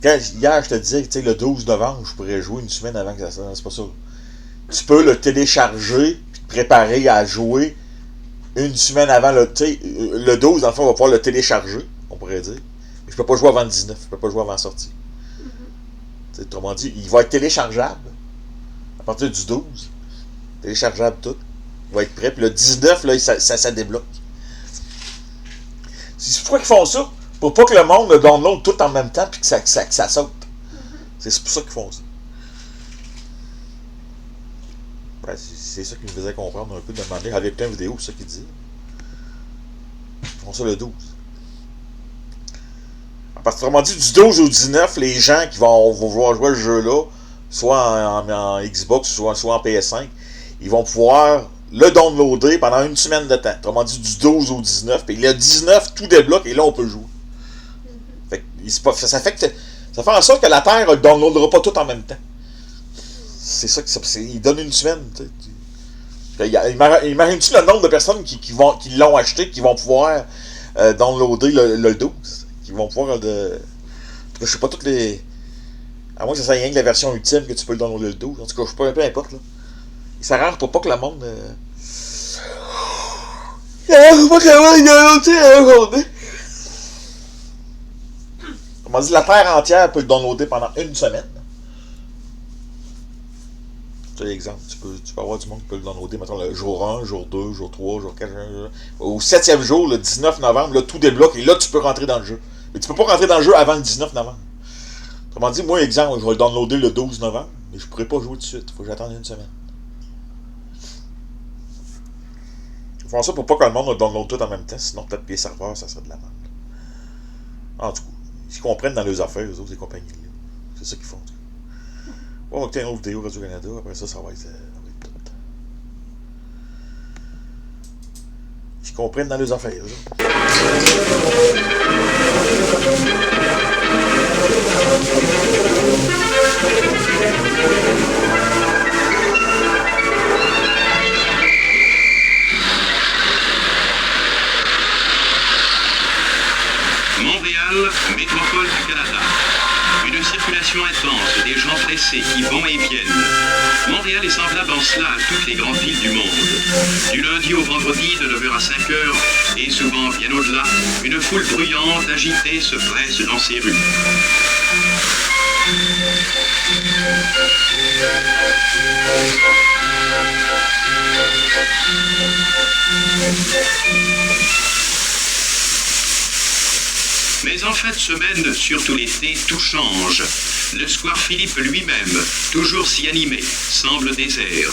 [SPEAKER 11] Hier, je te disais que le 12 novembre, je pourrais jouer une semaine avant que ça sorte. C'est pas ça. Tu peux le télécharger et te préparer à jouer une semaine avant le 12, dans le fond, on va pouvoir le télécharger, on pourrait dire. Mais je peux pas jouer avant le 19, je peux pas jouer avant la sortie. Autrement dit, il va être téléchargeable à partir du 12. Téléchargeable tout. Il va être prêt. Puis le 19, là, ça débloque. C'est pourquoi ils font ça? Pour pas que le monde le download tout en même temps puis que ça saute. C'est pour ça qu'ils font ça. Ouais, c'est ça qui me faisait comprendre un peu de demander. Avec plein de vidéos, c'est ça qu'ils disent. Ils font ça le 12. Parce que, autrement dit, du 12 au 19, les gens qui vont vouloir jouer le jeu-là, soit en Xbox, soit en PS5, ils vont pouvoir le downloader pendant une semaine de temps. Autrement dit, du 12 au 19. Puis le 19, tout débloque et là, on peut jouer. Fait que, ça fait en sorte que la Terre ne le downloadera pas tout en même temps. C'est ça il donne une semaine. Imagine-tu le nombre de personnes qui l'ont acheté, qui vont pouvoir downloader le 12, qui vont pouvoir je sais pas toutes les. À moins que ça soit rien que la version ultime que tu peux le downloader le 12. En tout cas, je sais pas, peu importe là. Il s'arrange pour pas que le monde. Comment dire, la Terre entière peut le downloader pendant une semaine. C'est l'exemple. Tu peux avoir du monde qui peut le downloader, mettons, le jour 1, jour 2, jour 3, jour 4, au 7e jour, le 19 novembre, là, tout débloque et là, tu peux rentrer dans le jeu. Mais tu peux pas rentrer dans le jeu avant le 19 novembre. Autrement dit, moi, exemple, je vais le downloader le 12 novembre, mais je pourrais pas jouer tout de suite. Il faut que j'attende une semaine. Ils font ça pour pas que le monde le download tout en même temps, sinon peut-être que les serveurs, ça serait de la merde. En tout cas, ils comprennent dans leurs affaires, eux autres, les compagnies-là. C'est ça qu'ils font. On va écouter une autre vidéo Radio-Canada, après ça va être tout. comprennent dans les affaires. Là.
[SPEAKER 12] Montréal, métropole du Canada. Une circulation intense, des gens pressés qui vont et viennent. Montréal est semblable en cela à toutes les grandes villes du monde. Du lundi au vendredi, de 9h à 5h, et souvent bien au-delà, une foule bruyante, agitée, se presse dans ses rues. Mais en fin de semaine, surtout l'été, tout change. Le square Philippe lui-même, toujours si animé, semble désert.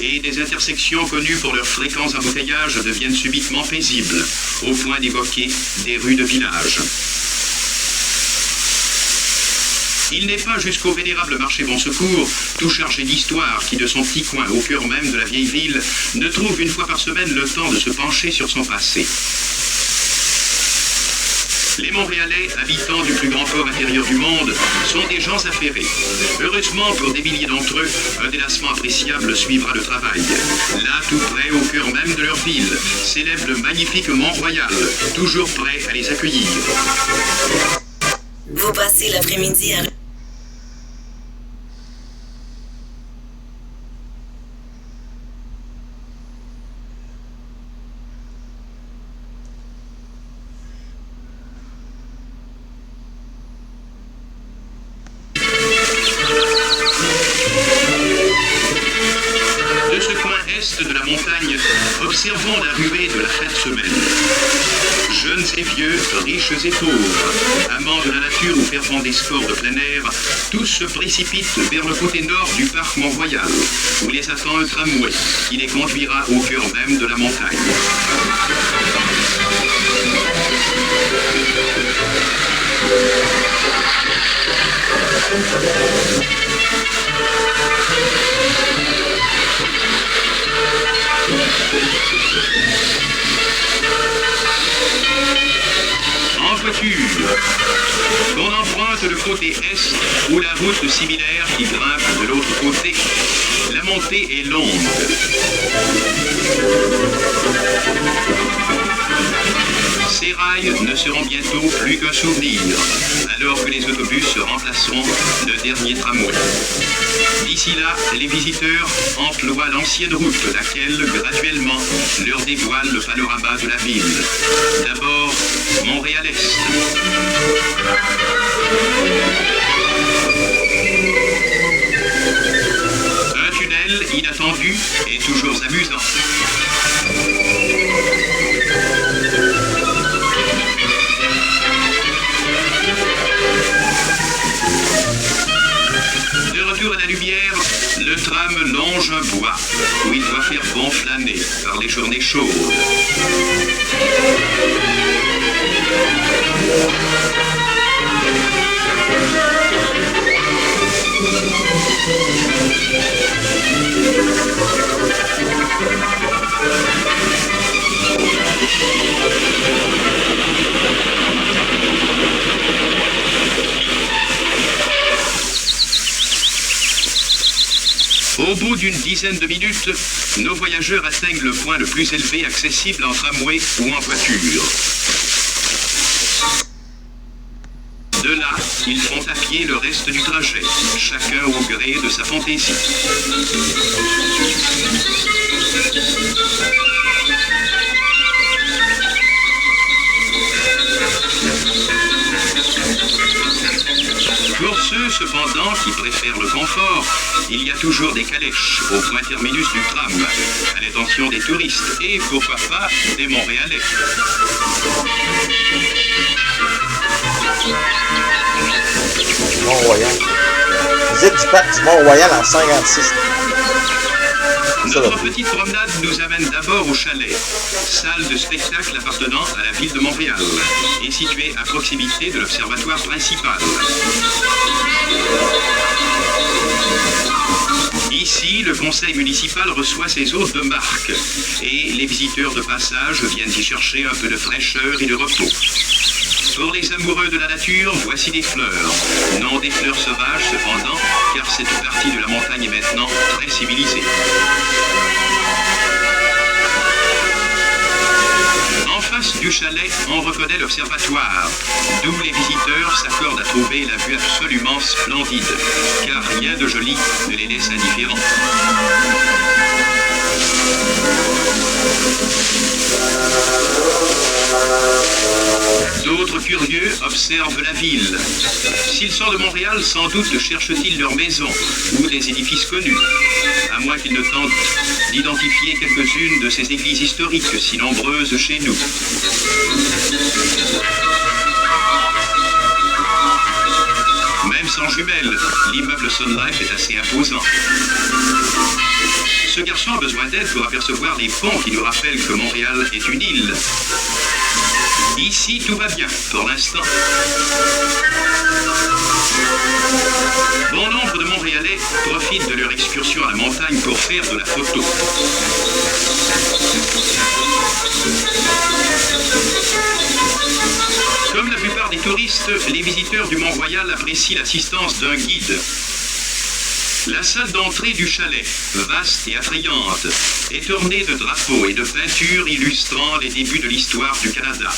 [SPEAKER 12] Et des intersections connues pour leurs fréquents embouteillages deviennent subitement paisibles, au point d'évoquer des rues de village. Il n'est pas jusqu'au vénérable marché Bon Secours, tout chargé d'histoire, qui de son petit coin au cœur même de la vieille ville, ne trouve une fois par semaine le temps de se pencher sur son passé. Les Montréalais, habitants du plus grand port intérieur du monde, sont des gens affairés. Heureusement pour des milliers d'entre eux, un délassement appréciable suivra le travail. Là, tout près, au cœur même de leur ville, s'élève le magnifique Mont-Royal, toujours prêt à les accueillir.
[SPEAKER 3] Vous passez l'après-midi à...
[SPEAKER 12] De la montagne, observons la ruée de la fin de semaine. Jeunes et vieux, riches et pauvres, amants de la nature ou fervents des sports de plein air, tous se précipitent vers le côté nord du parc Mont-Royal, où les attend un tramway qui les conduira au cœur même de la montagne. En voiture, on emprunte le côté est ou la route similaire qui grimpe de l'autre côté. La montée est longue. Ces rails ne seront bientôt plus qu'un souvenir, alors que les autobus remplaceront le dernier tramway. D'ici là, les visiteurs emploient l'ancienne route, laquelle, graduellement, leur dévoile le panorama de la ville. D'abord, Montréal-Est. Un tunnel inattendu et toujours amusant. De retour à la lumière, le tram longe un bois où il doit faire bon flâner par les journées chaudes. Au bout d'une dizaine de minutes, nos voyageurs atteignent le point le plus élevé accessible en tramway ou en voiture. De là, ils font à pied le reste du trajet, chacun au gré de sa fantaisie. Pour ceux, cependant, qui préfèrent le confort, il y a toujours des calèches au point terminus du tram, à l'intention des touristes et, pourquoi pas, des Montréalais.
[SPEAKER 11] Mont-Royal. Visite du parc du Mont-Royal en 56.
[SPEAKER 12] Notre petite promenade nous amène d'abord au chalet, salle de spectacle appartenant à la ville de Montréal et située à proximité de l'observatoire principal. Ici, le conseil municipal reçoit ses hôtes de marque et les visiteurs de passage viennent y chercher un peu de fraîcheur et de repos. Pour les amoureux de la nature, voici des fleurs. Non des fleurs sauvages cependant, car cette partie de la montagne est maintenant très civilisée. En face du chalet, on reconnaît l'observatoire, d'où les visiteurs s'accordent à trouver la vue absolument splendide, car rien de joli ne les laisse indifférents. D'autres curieux observent la ville. S'ils sont de Montréal, sans doute cherchent-ils leur maison ou des édifices connus, à moins qu'ils ne tentent d'identifier quelques-unes de ces églises historiques si nombreuses chez nous. Même sans jumelles, l'immeuble Sun Life est assez imposant. Ce garçon a besoin d'aide pour apercevoir les ponts qui nous rappellent que Montréal est une île. Ici, tout va bien, pour l'instant. Bon nombre de Montréalais profitent de leur excursion à la montagne pour faire de la photo. Comme la plupart des touristes, les visiteurs du Mont-Royal apprécient l'assistance d'un guide. La salle d'entrée du chalet, vaste et attrayante, est ornée de drapeaux et de peintures illustrant les débuts de l'histoire du Canada,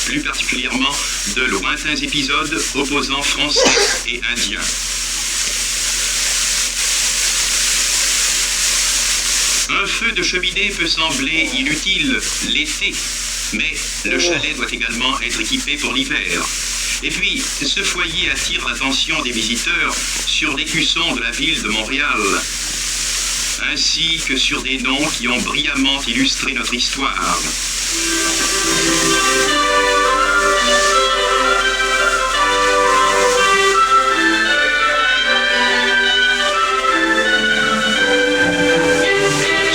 [SPEAKER 12] plus particulièrement de lointains épisodes opposant Français et Indiens. Un feu de cheminée peut sembler inutile l'été, mais le chalet doit également être équipé pour l'hiver. Et puis, ce foyer attire l'attention des visiteurs sur l'écusson de la ville de Montréal, ainsi que sur des noms qui ont brillamment illustré notre histoire.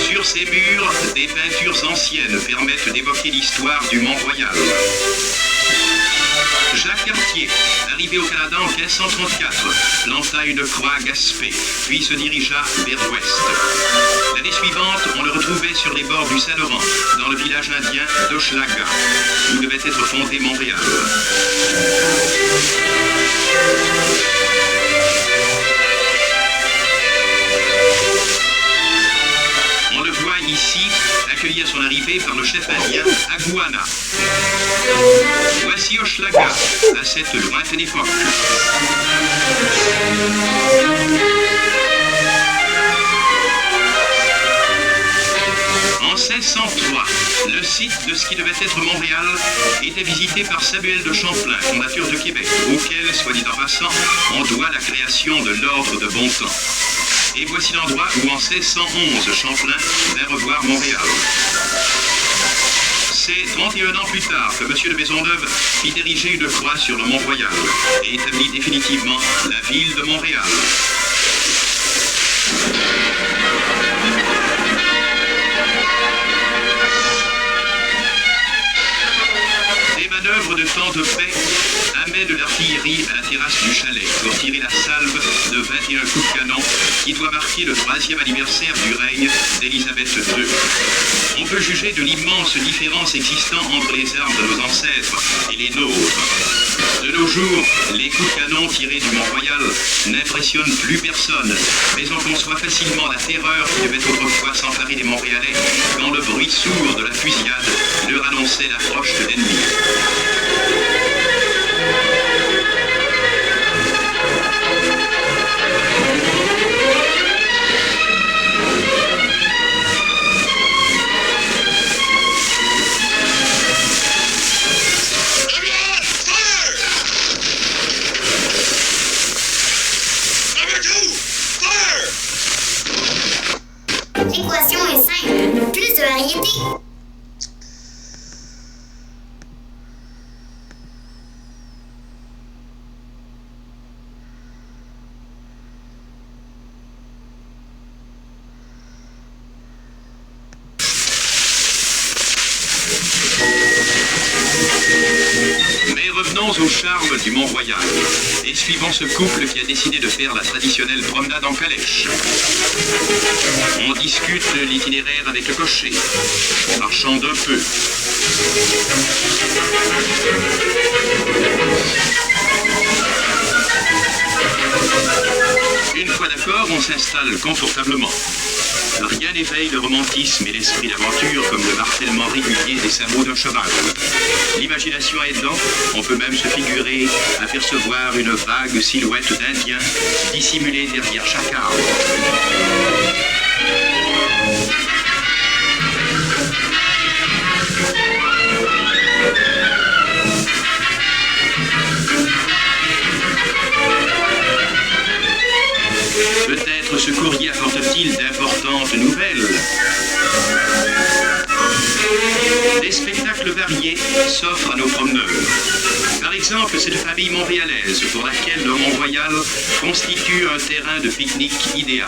[SPEAKER 12] Sur ces murs, des peintures anciennes permettent d'évoquer l'histoire du Mont-Royal. Jacques Cartier, arrivé au Canada en 1534, planta une croix à Gaspé, puis se dirigea vers l'ouest. L'année suivante, on le retrouvait sur les bords du Saint-Laurent, dans le village indien d'Hochelaga, où devait être fondé Montréal. On le voit ici, accueilli à son arrivée par le chef indien Aguana. Voici Hochelaga, à cette lointaine époque. En 1603, le site de ce qui devait être Montréal était visité par Samuel de Champlain, fondateur de Québec, auquel, soit dit en passant, on doit la création de l'Ordre de Bon Temps. Et voici l'endroit où en 1611, Champlain vint revoir Montréal. C'est 31 ans plus tard que M. de Maisonneuve fit ériger une croix sur le Mont-Royal et établit définitivement la ville de Montréal. Des manœuvres de temps de paix amènent l'artillerie à la terrasse du chalet pour tirer la salve de 21 coups de canon qui doit marquer le 3e anniversaire du règne d'Élisabeth II. On peut juger de l'immense différence existant entre les armes de nos ancêtres et les nôtres. De nos jours, les coups de canon tirés du Mont-Royal n'impressionnent plus personne, mais on conçoit facilement la terreur qui devait autrefois s'emparer des Montréalais quand le bruit sourd de la fusillade leur annonçait l'approche de l'ennemi.
[SPEAKER 1] L'équation est simple. Plus de variété.
[SPEAKER 12] Revenons au charme du Mont-Royal et suivons ce couple qui a décidé de faire la traditionnelle promenade en calèche. On discute l'itinéraire avec le cocher, on marchande un peu. Une fois d'accord, on s'installe confortablement. Rien n'éveille le romantisme et l'esprit d'aventure comme le martèlement régulier des sabots d'un cheval. L'imagination aidant, on peut même se figurer apercevoir une vague silhouette d'Indien dissimulée derrière chaque arbre. Peut-être ce courrier apporte-t-il d'importantes nouvelles. Des spectacles variés s'offrent à nos promeneurs. Par exemple, cette famille montréalaise pour laquelle le Mont-Royal constitue un terrain de pique-nique idéal.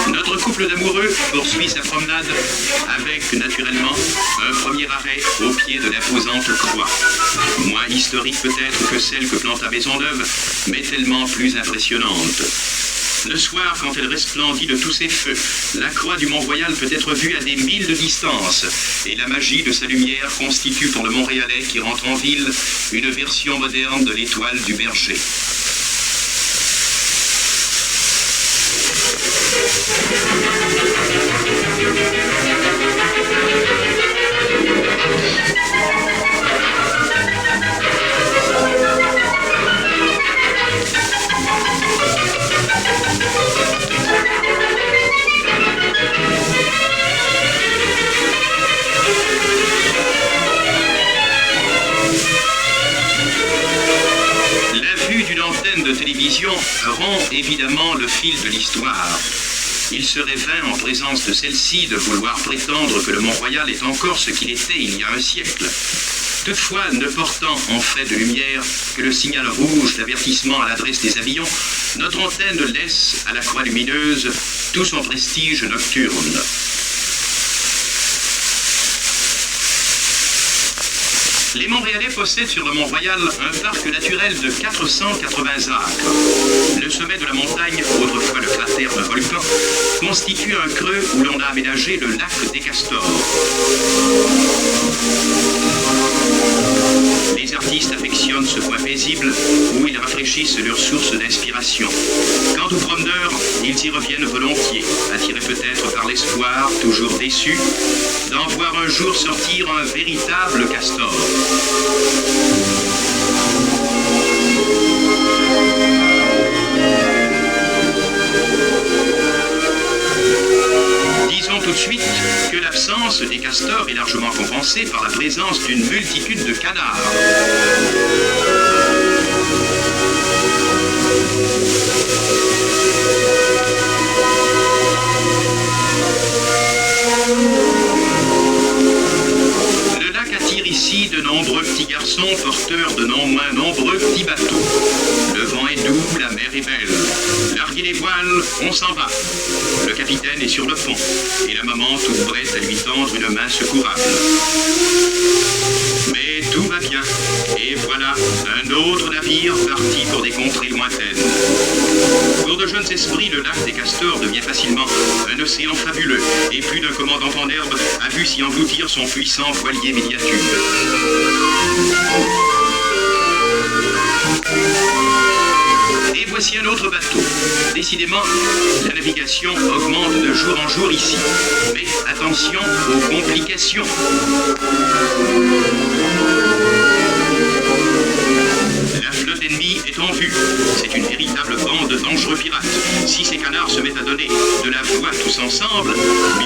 [SPEAKER 12] Notre couple d'amoureux poursuit sa promenade avec, naturellement, un premier arrêt au pied de l'imposante croix. Moins historique peut-être que celle que planta Maisonneuve, mais tellement plus impressionnante. Le soir, quand elle resplendit de tous ses feux, la croix du Mont-Royal peut être vue à des milles de distance, et la magie de sa lumière constitue pour le Montréalais qui rentre en ville une version moderne de l'étoile du berger. La vue d'une antenne de télévision rompt évidemment le fil de l'histoire. Il serait vain en présence de celle-ci de vouloir prétendre que le Mont-Royal est encore ce qu'il était il y a un siècle. Toutefois, ne portant en fait de lumière que le signal rouge d'avertissement à l'adresse des avions, notre antenne laisse à la croix lumineuse tout son prestige nocturne. Les Montréalais possèdent sur le Mont-Royal un parc naturel de 480 acres. Le sommet de la montagne, autrefois le cratère d'un volcan, constitue un creux où l'on a aménagé le lac des Castors. Les artistes affectionnent ce coin paisible où ils rafraîchissent leurs sources d'inspiration. Quant aux promeneurs, ils y reviennent volontiers, attirés peut-être par l'espoir, toujours déçus, d'en voir un jour sortir un véritable castor. Disons tout de suite que l'absence des castors est largement compensée par la présence d'une multitude de canards. Le lac attire ici de nombreux petits garçons porteurs de non moins nombreux petits bateaux. Le vent est doux, la mer est belle. Larguez les voiles, on s'en va. Le capitaine est sur le pont, et la maman toute prête à lui tendre une main secourable. Mais tout va bien, et voilà un autre navire parti pour des contrées lointaines. Pour de jeunes esprits, le lac des Castors devient facilement un océan fabuleux, et plus d'un commandant en herbe a vu s'y engloutir son puissant voilier miniature. Et voici un autre bateau. Décidément, la navigation augmente de jour en jour ici. Mais attention aux complications. La flotte ennemie est en vue. C'est une véritable bande de dangereux pirates. Si ces canards se mettent à donner de la voix tous ensemble,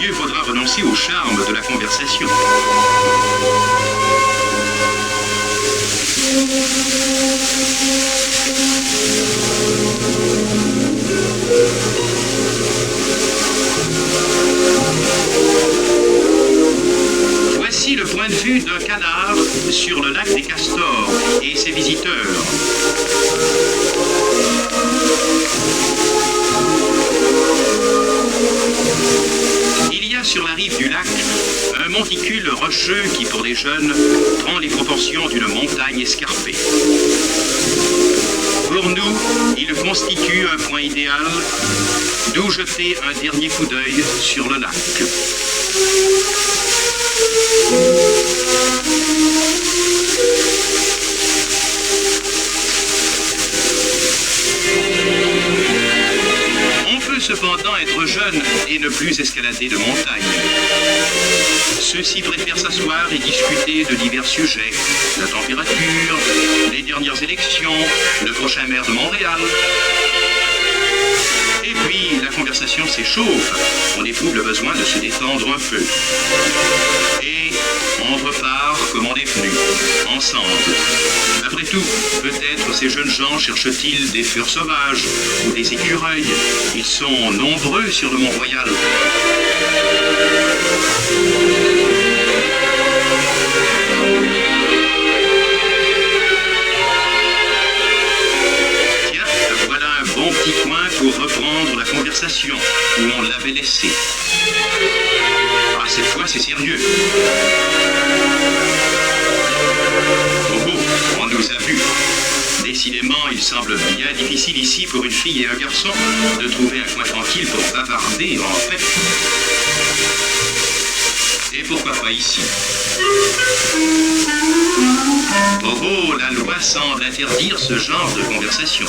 [SPEAKER 12] mieux vaudra renoncer au charme de la conversation. sur la rive du lac un monticule rocheux qui, pour les jeunes, prend les proportions d'une montagne escarpée. Pour nous, il constitue un point idéal d'où jeter un dernier coup d'œil sur le lac. On peut cependant être jeune et ne plus escalader de montagne. Ceux-ci préfèrent s'asseoir et discuter de divers sujets, la température, les dernières élections, le prochain maire de Montréal. Et puis, la conversation s'échauffe, on éprouve le besoin de se détendre un peu. Et on repart comme on est venu, ensemble. Après tout, peut-être ces jeunes gens cherchent-ils des furs sauvages ou des écureuils. Ils sont nombreux sur le Mont-Royal. Tiens, voilà un bon petit coin pour reprendre la conversation où on l'avait laissée. Ah, cette fois, c'est sérieux. Oh, on nous a vus. Décidément, il semble bien difficile ici pour une fille et un garçon de trouver un coin tranquille pour bavarder en paix. Et pourquoi pas ici? Oh, la loi semble interdire ce genre de conversation.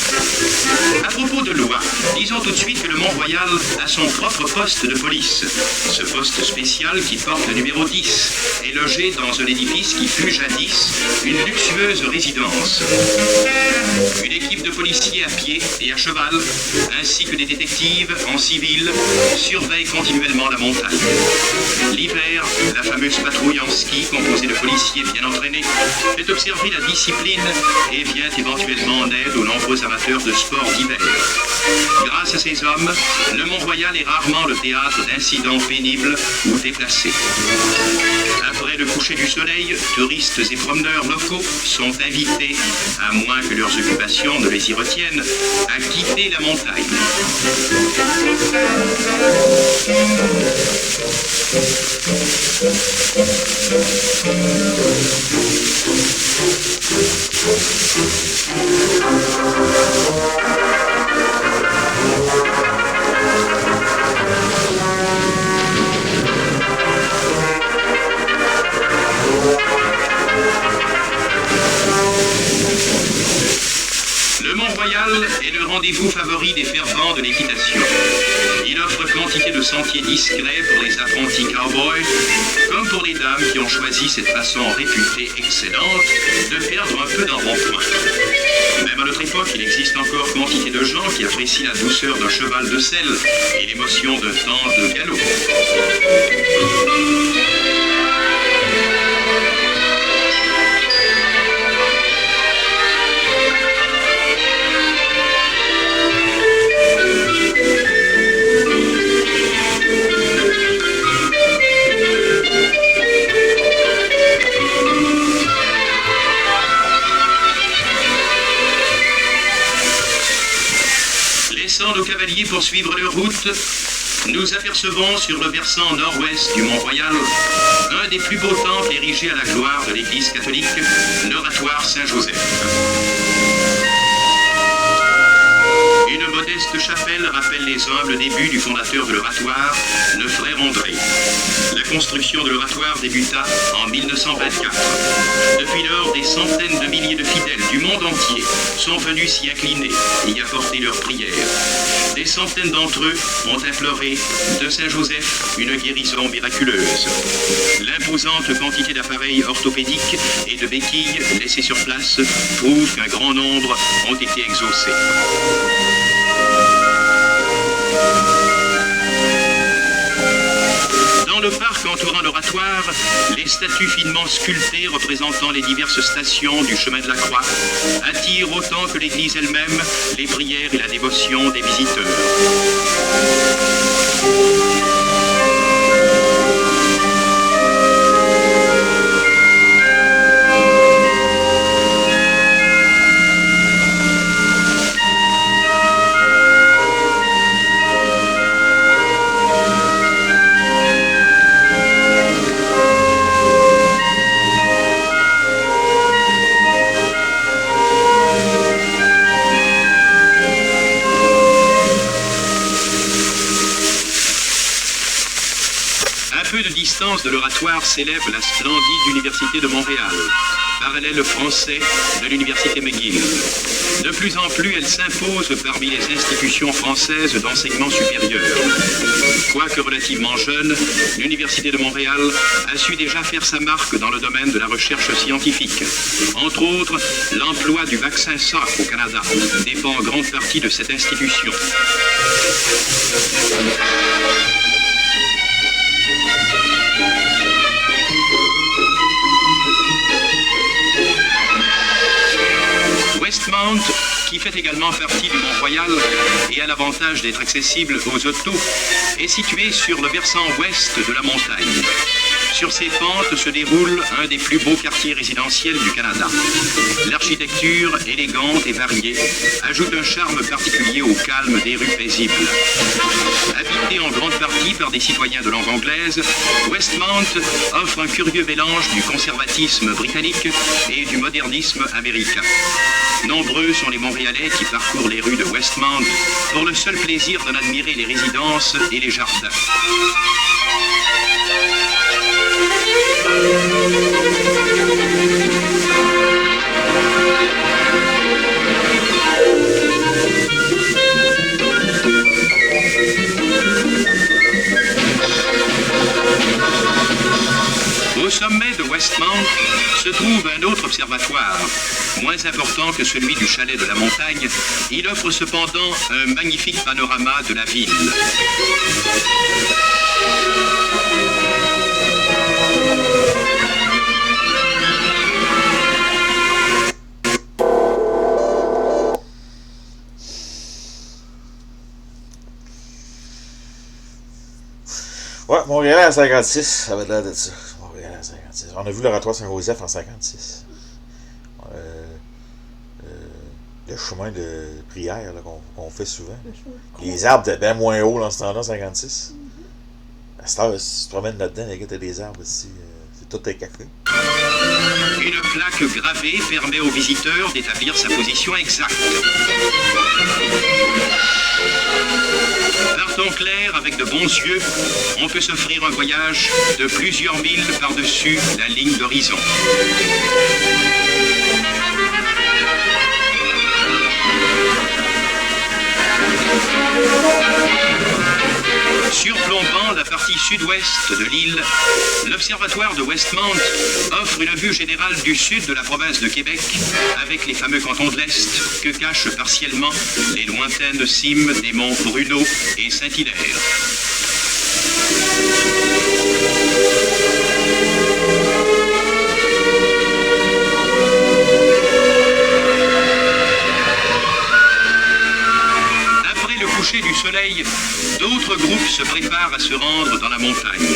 [SPEAKER 12] À propos de loi, disons tout de suite que le Mont-Royal a son propre poste de police. Ce poste spécial qui porte le numéro 10 est logé dans un édifice qui fut jadis une luxueuse résidence. Une équipe de policiers à pied et à cheval, ainsi que des détectives en civil, surveillent continuellement la montagne. L'hiver, la fameuse patrouille en ski, composée de policiers bien entraînés, fait observer la discipline et vient éventuellement en aide aux nombreux amateurs de sports d'hiver. Grâce à ces hommes, le Mont-Royal est rarement le théâtre d'incidents pénibles ou déplacés. Après le coucher du soleil, touristes et promeneurs locaux sont invités, à moins que leurs occupations ne les y retiennent, à quitter la montagne. Le Mont-Royal est le rendez-vous favori des fervents de l'équitation. Il offre quantité de sentiers discrets pour les apprentis cowboys, comme pour les dames qui ont choisi cette façon réputée excellente de perdre un peu d'embonpoint. Même à notre époque, il existe encore quantité de gens qui apprécient la douceur d'un cheval de selle et l'émotion d'un temps de galop. Laissant nos cavaliers poursuivre leur route, nous apercevons sur le versant nord-ouest du Mont-Royal un des plus beaux temples érigés à la gloire de l'Église catholique, l'oratoire Saint-Joseph. Une modeste chapelle rappelle les humbles débuts du fondateur de l'oratoire, le frère André. La construction de l'oratoire débuta en 1924. Depuis lors, des centaines de milliers de fidèles du monde entier sont venus s'y incliner et y apporter leurs prières. Des centaines d'entre eux ont imploré de Saint-Joseph une guérison miraculeuse. L'imposante quantité d'appareils orthopédiques et de béquilles laissés sur place prouve qu'un grand nombre ont été exaucés. Dans le parc entourant l'oratoire, les statues finement sculptées représentant les diverses stations du chemin de la Croix attirent autant que l'église elle-même les prières et la dévotion des visiteurs. peu de distance de l'oratoire s'élève la splendide Université de Montréal, parallèle français de l'Université McGill. De plus en plus, elle s'impose parmi les institutions françaises d'enseignement supérieur. Quoique relativement jeune, l'Université de Montréal a su déjà faire sa marque dans le domaine de la recherche scientifique. Entre autres, l'emploi du vaccin Salk au Canada dépend en grande partie de cette institution. Westmount, qui fait également partie du Mont-Royal et a l'avantage d'être accessible aux autos, est situé sur le versant ouest de la montagne. Sur ses pentes se déroule un des plus beaux quartiers résidentiels du Canada. L'architecture, élégante et variée, ajoute un charme particulier au calme des rues paisibles. Habité en grande partie par des citoyens de langue anglaise, Westmount offre un curieux mélange du conservatisme britannique et du modernisme américain. Nombreux sont les Montréalais qui parcourent les rues de Westmount pour le seul plaisir d'en admirer les résidences et les jardins. Au sommet de Westmount se trouve un autre observatoire, moins important que celui du chalet de la montagne. Il offre cependant un magnifique panorama de la ville.
[SPEAKER 11] Ouais, Montréal à 56, ça va être l'air de ça. Montréal à 56. On a vu l'oratoire Saint-Joseph en 56. Le chemin de prière là, qu'on fait souvent. Les arbres étaient bien moins hauts dans ce temps-là, 56. À cette heure, si tu te promènes là-dedans, les gars, t'as des arbres ici. C'est tout un café.
[SPEAKER 12] Une plaque gravée permet aux visiteurs d'établir sa position exacte. Partons clair avec de bons yeux, on peut s'offrir un voyage de plusieurs milles par-dessus la ligne d'horizon. Surplombant la partie sud-ouest de l'île, l'observatoire de Westmount offre une vue générale du sud de la province de Québec avec les fameux cantons de l'Est que cachent partiellement les lointaines cimes des monts Bruneau et Saint-Hilaire. Du soleil, d'autres groupes se préparent à se rendre dans la montagne.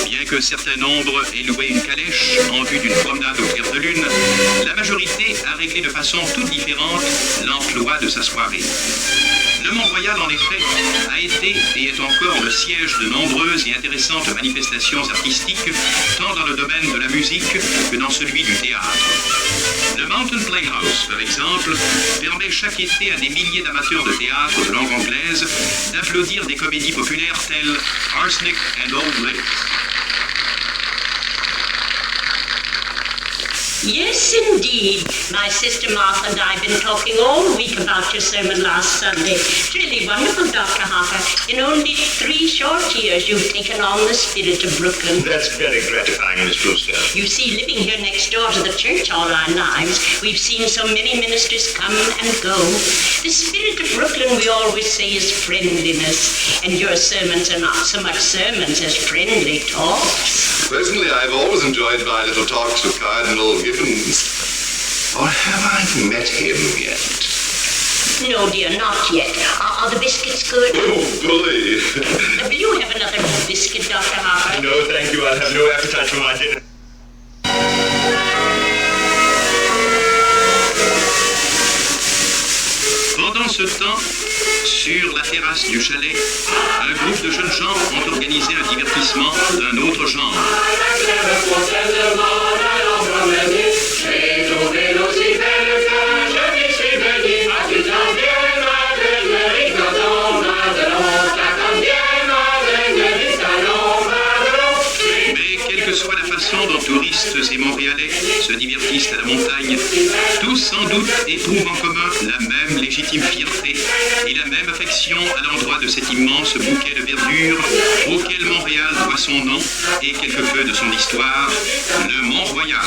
[SPEAKER 12] Bien qu'un certain nombre ait loué une calèche en vue d'une promenade au clair de lune, la majorité a réglé de façon toute différente l'emploi de sa soirée. Le Mont-Royal, en effet, a été et est encore le siège de nombreuses et intéressantes manifestations artistiques, tant dans le domaine de la musique que dans celui du théâtre. Le Mountain Playhouse, par exemple, permet chaque été à des milliers d'amateurs de théâtre de langue anglaise d'applaudir des comédies populaires telles Arsenic and Old Lace.
[SPEAKER 13] Yes, indeed. My sister Martha and I have been talking all week about your sermon last Sunday. It's really wonderful, Dr. Harper. In only 3 short years, you've taken on the spirit of Brooklyn.
[SPEAKER 8] That's very gratifying, Miss Brewster.
[SPEAKER 13] You see, living here next door to the church all our lives, we've seen so many ministers come and go. The spirit of Brooklyn, we always say, is friendliness. And your sermons are not so much sermons as friendly talks.
[SPEAKER 8] Personally, I've always enjoyed my little talks with Cardinal Gibbons. Or have I met him yet?
[SPEAKER 13] No, dear, not yet. Are the biscuits good?
[SPEAKER 8] Oh, bully.
[SPEAKER 13] Will you have another biscuit, Dr. Harper?
[SPEAKER 8] No, thank you. I'll have no appetite for my dinner.
[SPEAKER 12] Pendant ce temps, sur la terrasse du chalet, un groupe de jeunes gens ont organisé un divertissement d'un autre genre. se divertissent à la montagne, tous sans doute éprouvent en commun la même légitime fierté et la même affection à l'endroit de cet immense bouquet de verdure auquel Montréal doit son nom et quelque peu de son histoire, le Mont-Royal.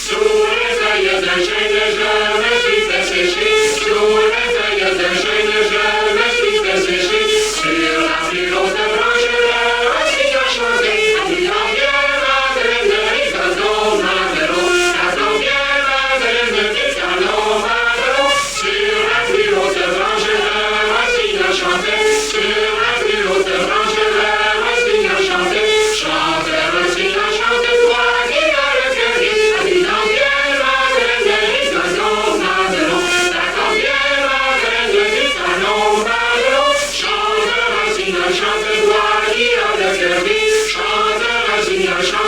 [SPEAKER 14] Sous les feuilles d'un chêne, je me suis fait sécher. Sous les feuilles d'un chêne, je me suis fait sécher. Sur la plus haute branche, le rossignol chantait. Attends bien, Madeleine, rigodon, Madelon. Attends bien, Madeleine, rigodon, Madelon. Sur la plus haute branche, le rossignol chantait. Sur la plus haute branche, le rossignol chantait. Chante, rossignol, chante, toi qui as le cœur gai. Attends bien, Madeleine, rigodon, Madelon. Attends bien, Madeleine, rigodon, Madelon. Chante, rossignol, chante, toi qui as le cœur gai. Chante, rossignol, chante.